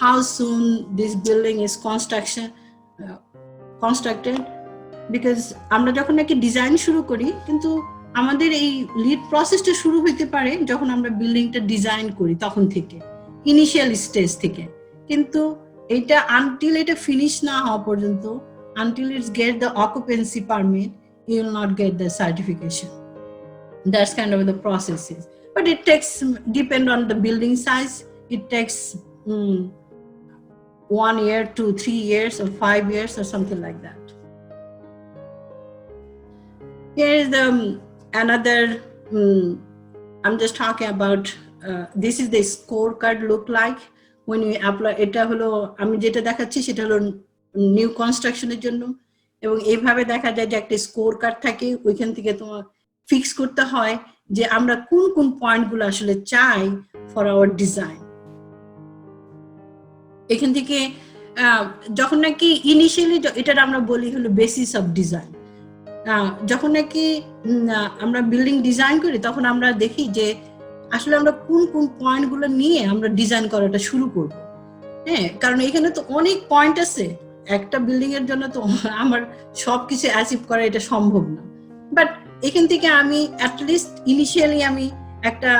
how soon this building is constructed, because আমরা যখন নাকি design শুরু করি, কিন্তু আমাদের এই lead প্রসেসটা শুরু হইতে পারে যখন আমরা বিল্ডিংটা ডিজাইন করি, তখন থেকে ইনিশিয়াল স্টেজ থেকে। কিন্তু এটা আনটিল এটা ফিনিশ না হওয়া পর্যন্ত, until it's get the occupancy permit, you will not get the certification. That's kind of the processes. But it takes, depend on the building size, it takes 1 year to 3 years or 5 years or something like that. Here is the another, I'm just talking about, this is the scorecard look like when we apply. এটা হলো আমি যেটা দেখাচ্ছি সেটা হলো new কনস্ট্রাকশনের জন্য, এবং এইভাবে দেখা যায় যে একটা স্কোর কার্ড থাকে, ওইখান থেকে তোমার ফিক্স করতে হয় যে আমরা কোন কোন পয়েন্টগুলো আসলে চাই ফর আওয়ার ডিজাইন। এখান থেকে যখন নাকি ইনিশিয়ালি, এটার আমরা বলি হলো বেসিস অফ ডিজাইন। যখন নাকি আমরা বিল্ডিং ডিজাইন করি, তখন আমরা দেখি যে আসলে আমরা কোন কোন পয়েন্টগুলো নিয়ে আমরা ডিজাইন করাটা শুরু করব। হ্যাঁ, কারণ এখানে তো অনেক পয়েন্ট আছে, একটা বিল্ডিং এর জন্য তো আমার সবকিছু অ্যাচিভ করা এটা সম্ভব না। বাট এখান থেকে আমি অ্যাটলিস্ট ইনিশিয়ালি আমি একটা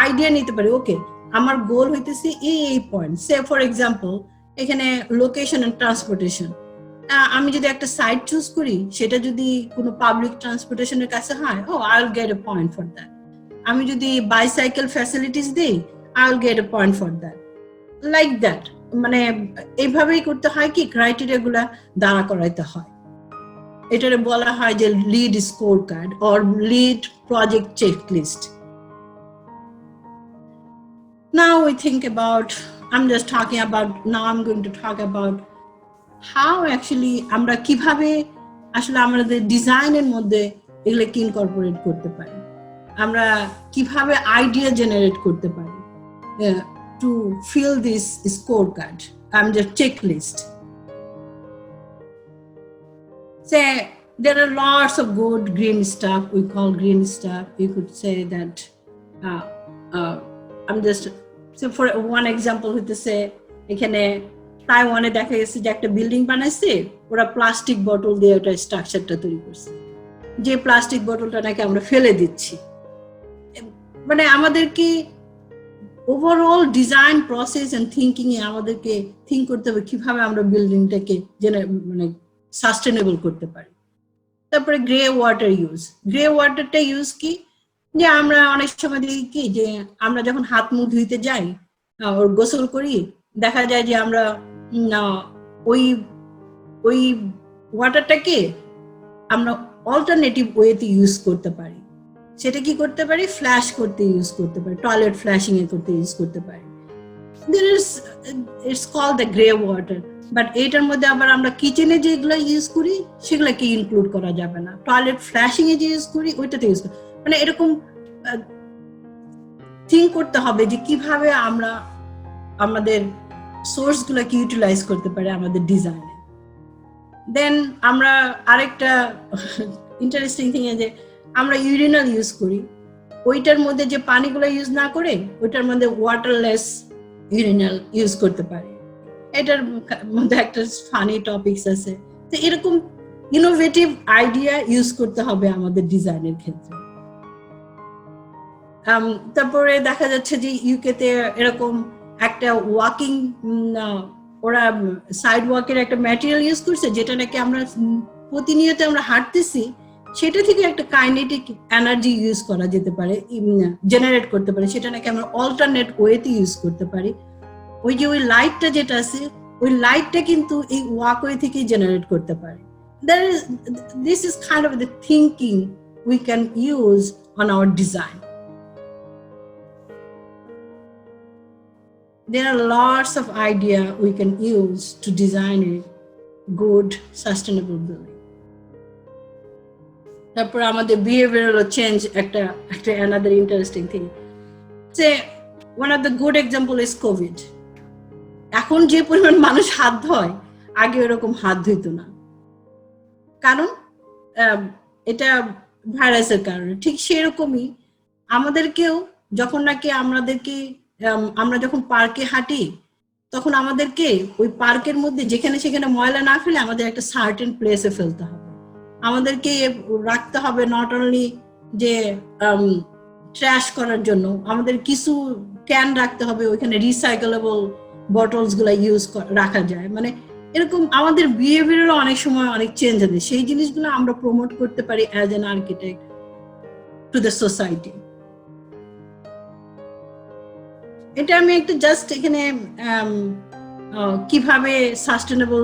আইডিয়া নিতে পারি, ওকে আমার গোল হইতেছে এই পয়েন্ট। সে ফর এক্সাম্পল এখানে লোকেশন এন্ড ট্রান্সপোর্টেশন, আমি যদি একটা সাইট চুজ করি, সেটা যদি কোনো পাবলিক ট্রান্সপোর্টেশনের কাছে হয়, I will get A point for that. আমি যদি বাইসাইকেল ফ্যাসিলিটিস দিই, I will get A point for that, like that. মানে এইভাবেই করতে হয় কি, ক্রাইটেরিয়া গুলা দাঁড়া করাইতে হয়। এটারে বলা হয় যে lead score card or lead project checklist. Now we think about, I'm going to talk about how actually আমরা কিভাবে আসলে আমাদের ডিজাইনের মধ্যে এগুলোকে ইনকর্পোরেট করতে পারি, আমরা কিভাবে আইডিয়া জেনারেট করতে পারি to fill this scorecard. I'm the checklist. Say there are lots of good green stuff. We call green stuff. You could say that. I'm just, so for one example, with to say, এখানে তাইওয়ানে দেখা গেছে যে একটা building বানাইছে, ওরা plastic বোতল দিয়ে ওটা স্ট্রাকচারটা তৈরি করছে, যে প্লাস্টিক বোতলটা নাকি আমরা ফেলে দিচ্ছি। মানে আমাদের কি overall design process and thinking এ আমাদেরকে থিঙ্ক করতে হবে কিভাবে আমরা বিল্ডিংটাকে মানে সাস্টেনেবল করতে পারি। তারপরে গ্রে ওয়াটার গ্রে ওয়াটারটা ইউজ কি, যে আমরা অনেক সময় দেখি কি যে আমরা যখন হাত মুখ ধুইতে যাই ওর গোসল করি, দেখা যায় যে আমরা ওই ওয়াটারটাকে আমরা অল্টারনেটিভ ওয়েতে ইউজ করতে পারি। সেটা কি করতে পারি, ফ্ল্যাশ করতে ইউজ করতে পারি, টয়লেট ফ্ল্যাশিং এ করতে ইউজ করতে পারি। It's called the grey water. But এটার মধ্যে আবার আমরা কিচেনে যেগুলো ইউজ করি সেগুলোকে ইনক্লুড করা যাবে না, টয়লেট ফ্ল্যাশিং এ যে ইউজ করি ওইটাতে ইউজ করি। মানে এরকম থিঙ্ক করতে হবে যে কিভাবে আমরা আমাদের সোর্স গুলাকে ইউটিলাইজ করতে পারি আমাদের ডিজাইনে। দেন আমরা আরেকটা ইন্টারেস্টিং থিং যে আমরা ইউরিনাল ইউজ করি, ওইটার মধ্যে যে পানিগুলো ইউজ না করে ওইটার মধ্যে ওয়াটারলেস ইউরিনাল ইউজ করতে পারি। এটার মধ্যে একটা ফানি টপিকস আছে। তো এরকম ইনোভেটিভ আইডিয়া ইউজ করতে হবে আমাদের ডিজাইনের ক্ষেত্রে। তারপরে দেখা যাচ্ছে যে ইউকেতে এরকম একটা ওয়াকিং, ওরা সাইড ওয়াকের একটা ম্যাটেরিয়াল ইউজ করছে, যেটা নাকি আমরা প্রতিনিয়ত আমরা হাঁটতেছি, সেটা থেকে একটা কাইনেটিক এনার্জি ইউজ করা যেতে পারে, জেনারেট করতে পারে, সেটা নাকি আমরা অল্টারনেট ওয়েতে ইউজ করতে পারি। ওই যে ওই লাইটটা যেটা আছে, ওই লাইটটা কিন্তু এই ওয়াকওয়ে থেকে জেনারেট করতে পারে। This is kind of the thinking we can use on our design. There are lots of ideas we can use to design a good, sustainable building. তারপর আমাদের বিহেভিয়ারাল চেঞ্জ একটা another interesting thing. Say one of the good example is COVID. এখন যে পরিমাণ মানুষ হাত ধোয় আগে এরকম হাত ধুইতো না, কারণ এটা ভাইরাসের কারণে। ঠিক সেরকমই আমাদেরকেও যখন নাকি আমরা যখন পার্কে হাঁটি তখন আমাদেরকে ওই পার্কের মধ্যে যেখানে সেখানে ময়লা না ফেলে আমাদের একটা সার্টেন প্লেসে ফেলতে হবে। আমাদেরকে রাখতে হবে নট অনলি যে ট্র্যাশ করার জন্য, আমাদের কিছু ক্যান রাখতে হবে, ওইখানে রিসাইকেলেবল বটলস গুলা রাখা যায়। মানে এরকম আমাদের বিহেভিয়ারও অনেক সময় অনেক চেঞ্জ হবে, সেই জিনিসগুলো আমরা প্রমোট করতে পারি as an architect to the society. এটা আমি একটু জাস্ট এখানে কিভাবে সাস্টেনেবল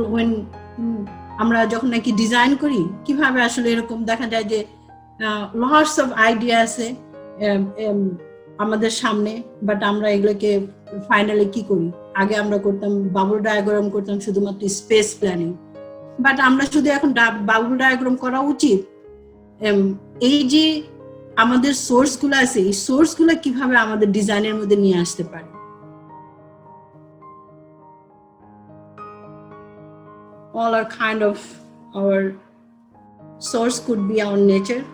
আমরা যখন নাকি ডিজাইন করি কিভাবে আসলে এরকম দেখা যায় যে লটস অফ আইডিয়া আছে আমাদের সামনে, বাট আমরা এগুলোকে ফাইনালি কি করি, আগে আমরা করতাম বাবল ডায়াগ্রাম করতাম শুধুমাত্র স্পেস প্ল্যানিং, বাট আমরা শুধু এখন বাবল ডায়াগ্রাম করা উচিত এই যে আমাদের সোর্স গুলো আছে এই সোর্স গুলো কিভাবে আমাদের ডিজাইনের মধ্যে নিয়ে আসতে পারি। All are kind of our source could be our nature,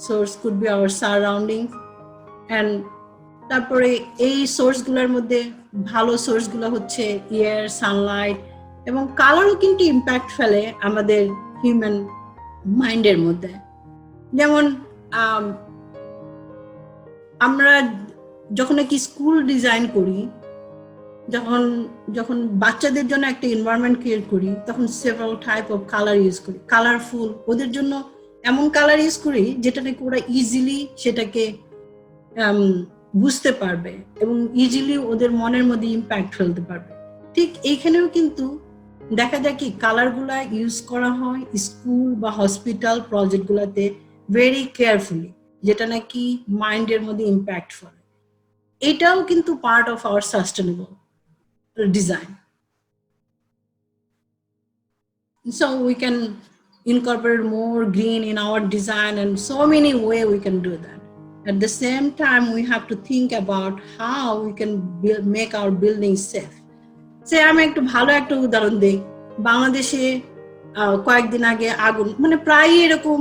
source could be our surroundings, and তারপরে এই সোর্স গুলোর মধ্যে ভালো সোর্স গুলো হচ্ছে এয়ার, সানলাইট এবং কালারও কিন্তু ইম্প্যাক্ট ফেলে আমাদের হিউম্যান মাইন্ডের মধ্যে। যেমন আমরা যখন নাকি স্কুল ডিজাইন করি, যখন বাচ্চাদের জন্য একটা এনভায়রনমেন্ট ক্রিয়েট করি তখন several type of colour use করি, কালারফুল ওদের জন্য এমন কালার ইউজ করি যেটা নাকি ওরা ইজিলি সেটাকে বুঝতে পারবে এবং ইজিলি ওদের মনের মধ্যে ইম্প্যাক্ট ফেলতে পারবে। ঠিক এইখানেও কিন্তু দেখা যায় কি কালার গুলা ইউজ করা হয় স্কুল বা হসপিটাল প্রজেক্ট গুলাতে ভেরি কেয়ারফুলি, যেটা নাকি মাইন্ডের মধ্যে ইম্প্যাক্ট ফেলে। এটাও কিন্তু part of our sustainable design. So we can incorporate more green in our design, and so many ways we can do that. At the same time, we have to think about how we can make our buildings safe. Say আমি একটু ভালো একটা উদাহরণ দেই, বাংলাদেশে কয়েকদিন আগে আগুন, মানে প্রায় এরকম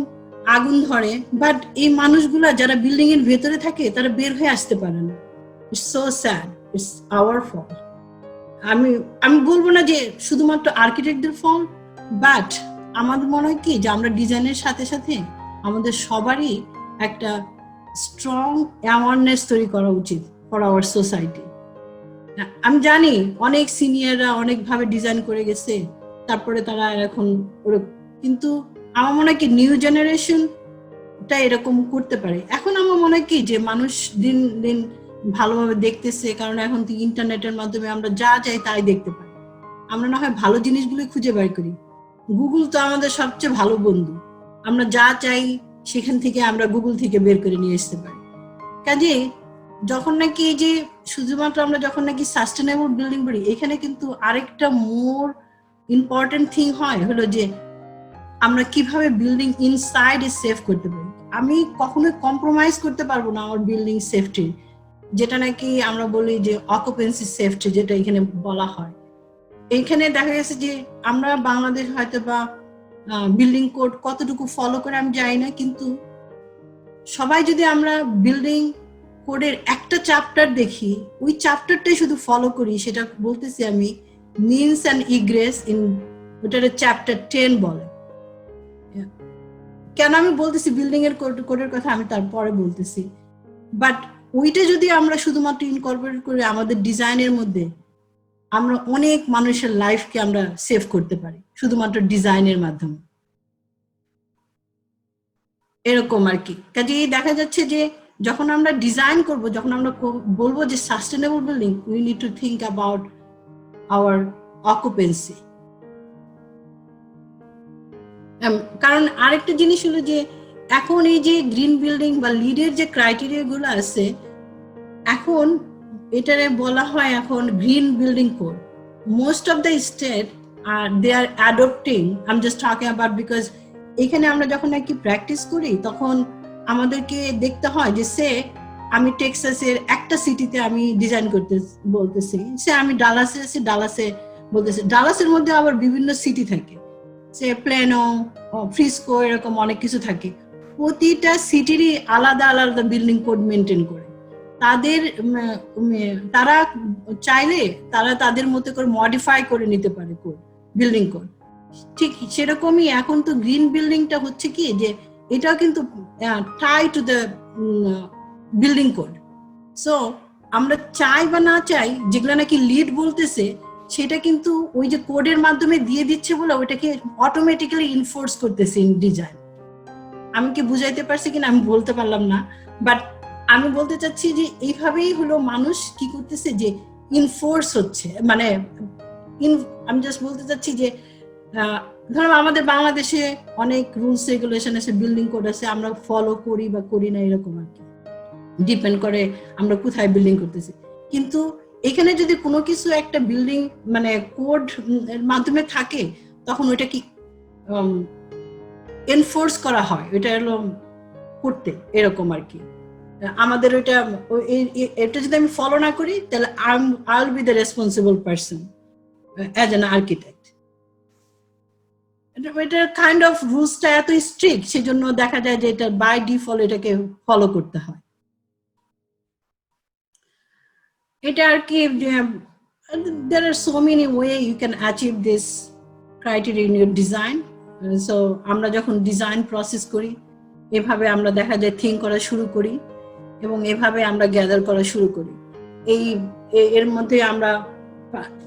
আগুন ধরে, বাট এই মানুষগুলা যারা বিল্ডিং এর ভেতরে থাকে তারা বের হয়ে আসতে পারে না। It's so sad. It's our fault. আমি বলবো না যে শুধুমাত্র আর্কিটেক্টদের ফল্ট, বাট আমাদের মনে হয় কি যে আমরা ডিজাইনের সাথে সাথে আমাদের সবারই একটা স্ট্রং অ্যাওয়ারনেস তৈরি করা উচিত ফর আওয়ার সোসাইটি। আমি জানি অনেক সিনিয়ররা অনেকভাবে ডিজাইন করে গেছে, তারপরে তারা এখন কিন্তু আমার মনে হয় কি নিউ জেনারেশনটা এরকম করতে পারে। এখন আমার মনে হয় কি যে মানুষ দিন দিন ভালোভাবে দেখতেছে, কারণ এখন তো ইন্টারনেটের মাধ্যমে আমরা যা চাই তাই দেখতে পাই। আমরা না হয় ভালো জিনিসগুলো খুঁজে বের করি, গুগল তো আমাদের সবচেয়ে ভালো বন্ধু, আমরা যা চাই সেখান থেকে আমরা গুগল থেকে বের করে নিয়ে আসতে পারি। কাজে যখন নাকি এই যে শুধুমাত্র আমরা যখন নাকি সাস্টেনেবল বিল্ডিং করি, এখানে কিন্তু আরেকটা মোর ইম্পর্টেন্ট থিং হলো যে আমরা কিভাবে বিল্ডিং ইনসাইড সেফ করতে পারি। আমি কখনোই কম্প্রোমাইজ করতে পারবো না আমার বিল্ডিং সেফটি, যেটা নাকি আমরা বলি যে অকুপেন্সি সেফটি যেটা এখানে বলা হয়। এখানে দেখা গেছে যে আমরা বাংলাদেশ হয়তো বা বিল্ডিং কোড কতটুকু ফলো করে আমি জানি না, কিন্তু সবাই যদি আমরা বিল্ডিং কোডের একটা চ্যাপ্টার দেখি, ওই চ্যাপ্টারটাই শুধু ফলো করি, সেটা বলতেছি আমি মিনস অ্যান্ড ইগ্রেস ইন, ওটার চ্যাপ্টার 10 বলে। কেন আমি বলতেছি বিল্ডিং এর কোডের কথা আমি তারপরে বলতেছি, বাট ওইটা যদি আমরা শুধুমাত্র ইনকর্পোরেট করে আমাদের ডিজাইনের মধ্যে, আমরা অনেক মানুষের লাইফকে আমরা সেভ করতে পারি শুধুমাত্র ডিজাইনের মাধ্যমে। এরকম আর কি। কাজেই দেখা যাচ্ছে যে যখন আমরা ডিজাইন করব, যখন আমরা বলবো যে sustainable building, we need to think about our occupancy. কারণ আরেকটা জিনিস হলো যে এখন এই যে গ্রিন বিল্ডিং বা লিডের যে ক্রাইটেরিয়া গুলো আছে, এখন এটারে বলা হয় এখন green building code. Most of the state they are adopting, I'm just talking about because এখানে আমরা যখন নাকি প্র্যাকটিস করি তখন আমাদেরকে দেখতে হয় যে আমি টেক্সাসের একটা সিটিতে আমি ডিজাইন করতে বলতেছি, আমি ডালাসে আছি, ডালাসে বলতেছি, ডালাসের মধ্যে আবার বিভিন্ন সিটি থাকে, প্লেনো, ফ্রিস্কো, এরকম অনেক কিছু থাকে। প্রতিটা সিটিরই আলাদা আলাদা বিল্ডিং কোড মেনটেন করে। তারা চাইলে তারা তাদের মতো করে মডিফাই করে নিতে পারে কোড, বিল্ডিং কোড। ঠিক সেরকমই এখন তো গ্রিন বিল্ডিংটা হচ্ছে কি যে এটাও কিন্তু tie to the building code. So আমরা চাই বা না চাই, যেগুলো নাকি লিড বলতেছে সেটা কিন্তু ওই যে কোডের মাধ্যমে দিয়ে দিচ্ছে বলে ওইটাকে অটোমেটিক্যালি ইনফোর্স করতেছে ইন ডিজাইন। আমি কি বুঝাইতে পারছি কিনা আমি বলতে পারলাম না, বাট আমি বলতে চাচ্ছি যে এইভাবেই হলো মানুষ কি করতেছে যে ইনফোর্স হচ্ছে, মানে আমি জাস্ট বলতে চাচ্ছি যে ধরো আমাদের বাংলাদেশে অনেক রুলস রেগুলেশন আছে, বিল্ডিং কোড আছে, আমরা ফলো করি বা করি না, এরকম আর কি, ডিপেন্ড করে আমরা কোথায় বিল্ডিং করতেছি। কিন্তু এখানে যদি কোনো কিছু একটা বিল্ডিং মানে কোড এর মাধ্যমে থাকে তখন ওইটা কি এনফোর্স করা হয়, ওইটা হলো করতে, এরকম আর কি। আমাদের এটা যদি আমি ফলো না করি তাহলে I will be the responsible person as an architect. এটা কাইন্ড অফ রুলসটা এত স্ট্রিক্ট, সেজন্য দেখা যায় যে এটা বাই ডিফল্ট এটাকে ফলো করতে হয়। এটা আর কি, there are so many ways you can achieve this criteria in your design. So আমরা যখন ডিজাইন প্রসেস করি এভাবে আমরা দেখা যায় থিঙ্ক করা শুরু করি এবং এভাবে আমরা গ্যাদার করা শুরু করি। এর মধ্যে আমরা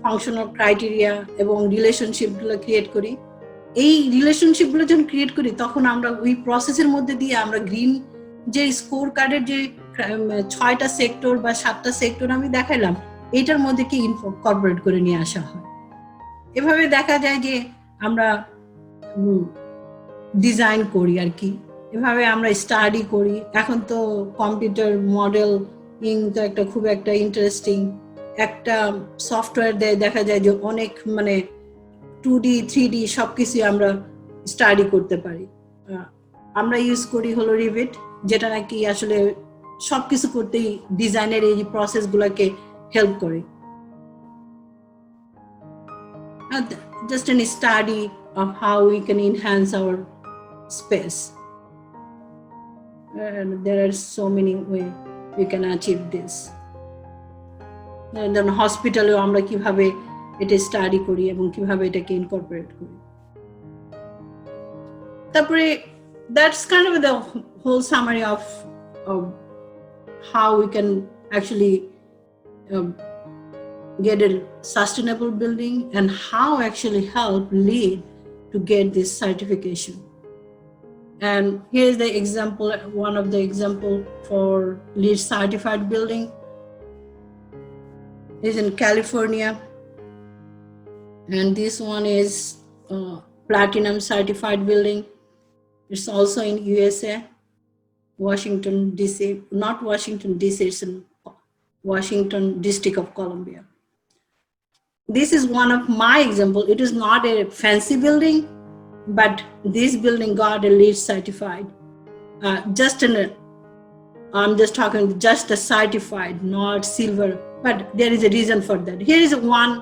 ফাংশনাল ক্রাইটেরিয়া এবং রিলেশনশিপগুলো ক্রিয়েট করি। এই রিলেশনশিপগুলো যখন ক্রিয়েট করি তখন আমরা ওই প্রসেসের মধ্যে দিয়ে আমরা গ্রিন যে স্কোর কার্ডের যে 6টা সেক্টর বা 7টা সেক্টর আমি দেখাইলাম, এইটার মধ্যে কি ইনকর্পোরেট করে নিয়ে আসা হয়। এভাবে দেখা যায় যে আমরা ডিজাইন করি আর কি, এভাবে আমরা স্টাডি করি। এখন তো কম্পিউটার মডেল তো একটা খুব একটা ইন্টারেস্টিং একটা সফটওয়্যার দেয়, দেখা যায় যে অনেক মানে 2D 3D সবকিছু আমরা স্টাডি করতে পারি। আমরা ইউজ করি হলো রিভিট, যেটা নাকি আসলে সবকিছু করতেই ডিজাইনের এই প্রসেস গুলাকে হেল্প করে। Just a study of how we can enhance our space. And there are so many ways we can achieve this. And then hospital-এও আমরা কিভাবে এটা স্টাডি করি এবং কিভাবে এটাকে ইনকর্পোরেট করি। তারপরে that's kind of the whole summary of how we can actually get a sustainable building and how actually help LEED to get this certification. And here's the example, one of the example for LEED certified building is in California, and this one is platinum certified building. It's also in USA, Washington DC, not Washington DC, it's in Washington District of Columbia. This is one of my example. It is not a fancy building, but this building got a LEED certified. I'm just talking just a certified, not silver, but there is a reason for that. Here is one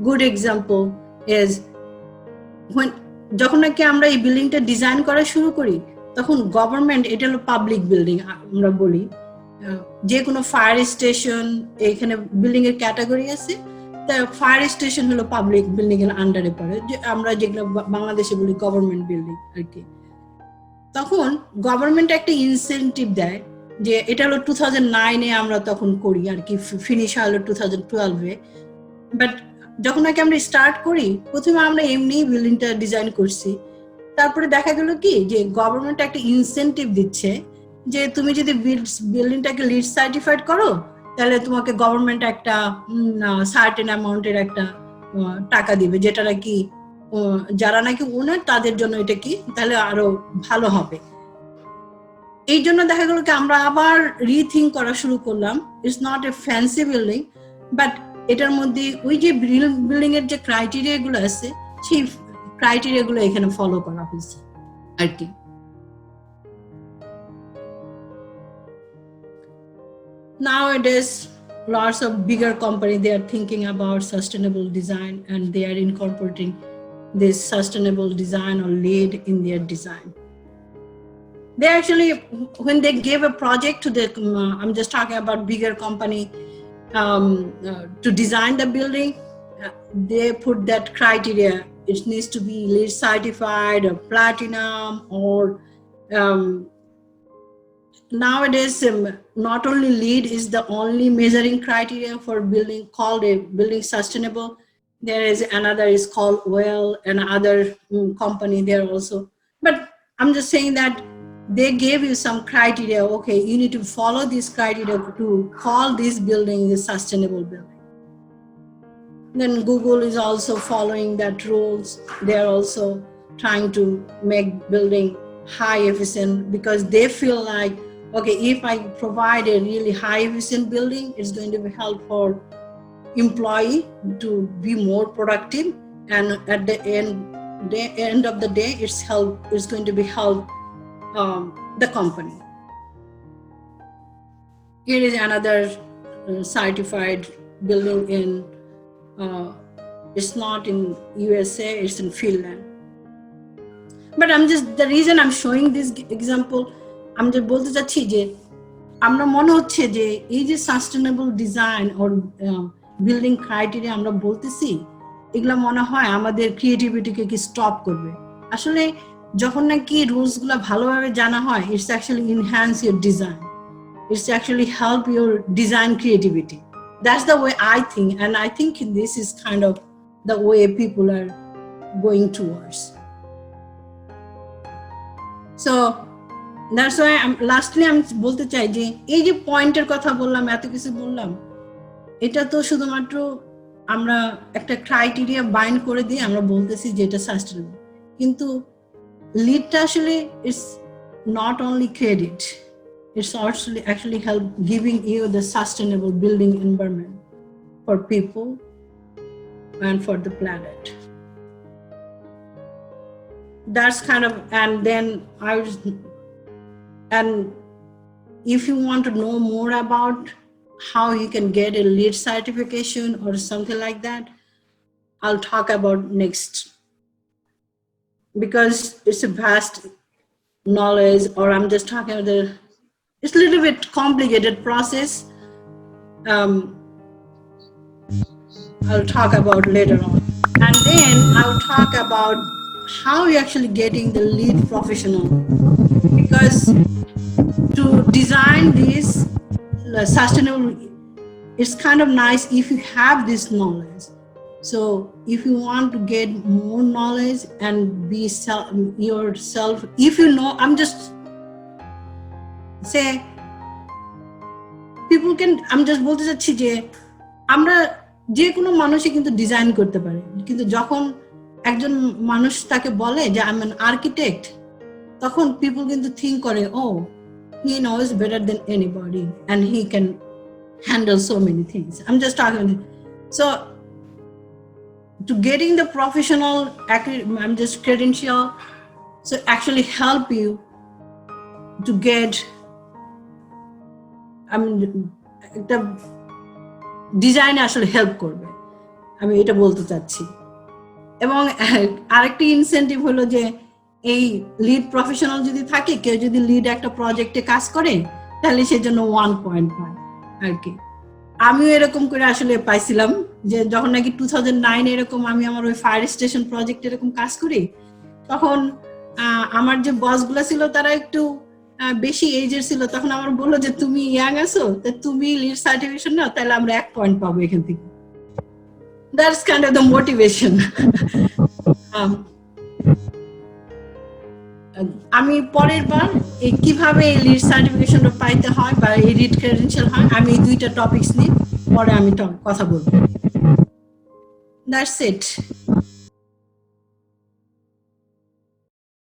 good example is when যখন নাকি আমরা এই বিল্ডিংটা design করা শুরু করি তখন government, এটা হলো পাবলিক বিল্ডিং আমরা বলি, যে কোনো ফায়ার স্টেশন, এখানে বিল্ডিং এর ক্যাটাগরি আছে, ফায়ার স্টেশন হলো পাবলিক বিল্ডিং এর আন্ডারে পড়ে, যে আমরা যেগুলো বাংলাদেশে বলি গভর্নমেন্ট বিল্ডিং আর কি। তখন গভর্নমেন্ট একটা ইনসেন্টিভ দেয়, যে এটা হলো 2009-এ আমরা তখন করি আর কি, ফিনিশ হলো 2012-এ। বাট যখন নাকি আমরা স্টার্ট করি প্রথমে আমরা এমনি বিল্ডিংটা ডিজাইন করছি, তারপরে দেখা গেল কি যে গভর্নমেন্ট একটা ইনসেন্টিভ দিচ্ছে যে তুমি যদি বিল্ডিংটাকে LEED সার্টিফাইড করো তাহলে তোমাকে গভর্নমেন্ট একটা সার্টেন অ্যামাউন্টের একটা টাকা দিবে, যেটা নাকি যারা নাকি ওনার তাদের জন্য এটা কি তাহলে আরো ভালো হবে। এই জন্য দেখা গেল কি আমরা আবার রিথিঙ্ক করা শুরু করলাম। It's not a fancy building, but এটার মধ্যে ওই যে বিল্ডিং এর যে ক্রাইটেরিয়া গুলো আছে সেই ক্রাইটেরিয়া গুলো এখানে ফলো করা হয়েছে। আর কি। Nowadays, lots of bigger companies, they are thinking about sustainable design and they are incorporating this sustainable design or LEED in their design. They actually, when they give a project to the, I'm just talking about bigger company, to design the building, they put that criteria. It needs to be LEED certified or platinum or nowadays, not only LEED is the only measuring criteria for building called a building sustainable. There is another is called WELL and other company there also. But I'm just saying that they gave you some criteria. Okay, you need to follow this criteria to call this building a sustainable building. Then Google is also following that rules. They are also trying to make building high efficient because they feel like, okay, if I provide a really high efficient building, it's going to be help for employee to be more productive, and at the end of the day, it's going to be help the company. Here is another certified building in. It's not in USA, it's in Finland. But the reason I'm showing this example, আমি যে বলতে চাচ্ছি যে আমরা মনে হচ্ছে যে এই যে সাস্টেনেবল ডিজাইন ওর বিল্ডিং ক্রাইটেরিয়া আমরা বলতেছি, এগুলো মনে হয় আমাদের ক্রিয়েটিভিটিকে কি স্টপ করবে। আসলে যখন নাকি রুলসগুলো ভালোভাবে জানা হয়, it's actually enhance your design, it's actually help your design creativity. That's the way I think, and I think this is kind of the way people are going towards. So that's why lastly আমি বলতে চাই যে এই যে পয়েন্টের কথা বললাম, এত কিছু বললাম, এটা তো শুধুমাত্র আমরা একটা ক্রাইটেরিয়া বাইন্ড করে দিয়ে আমরা বলতেছি যে এটা সাস্টেনেবল, কিন্তু লিডটা আসলে it's not only credit, it's also actually help giving you the sustainable building environment for people and for the planet. That's kind of, and then and if you want to know more about how you can get a LEED certification or something like that, I'll talk about next, because it's a vast knowledge, or I'm just talking about it's a little bit complicated process. I'll talk about later on. And then I'll talk about how you're actually getting the LEED professional. Because to design this sustainable, it's kind of nice if you have this knowledge. So if you want to get more knowledge and be yourself, if you know, I'm just say people can, I'm just বলতে চাচ্ছি যে আমরা যে কোনো মানুষই কিন্তু design করতে পারে, কিন্তু যখন একজন মানুষ তাকে বলে যে আই এম অ্যান আর্কিটেক্ট, তখন পিপল কিন্তু থিঙ্ক করে, oh he knows better than anybody and he can handle so many things. I am just talking. So to getting the professional, I'm just credential, so actually help you to get, একটা design আসলে help করবে, আমি এটা বলতে চাচ্ছি। এবং আরেকটি incentive হলো যে এই লিড প্রফেশনাল যদি থাকে, কেউ যদি লিড একটা প্রজেক্টে কাজ করে, তাহলে সেজন্য 1 পয়েন্ট পায় আর কি। আমিও এরকম করে আসলে পাইছিলাম যে যখন নাকি 2009 এরকম আমি আমার ওই ফায়ার স্টেশন প্রজেক্ট এরকম কাজ করি, তখন আমার যে বসগুলো ছিল তারা একটু বেশি এজের ছিল, তখন আমার বললো যে তুমি ইয়াং আছো, তুমি লিড সার্টিফিকেশন নাও, তাহলে আমরা 1 পয়েন্ট পাবো এখান থেকে। That's kind of the motivation. আমি পরের বার কিভাবে এই লিড সার্টিফিকেশনটা পাইতে হয় বা এই লিড ক্রেডেনশিয়াল হয়, আমি এই 2টা টপিকস নিয়ে পরে আমি কথা বলবো। That's it.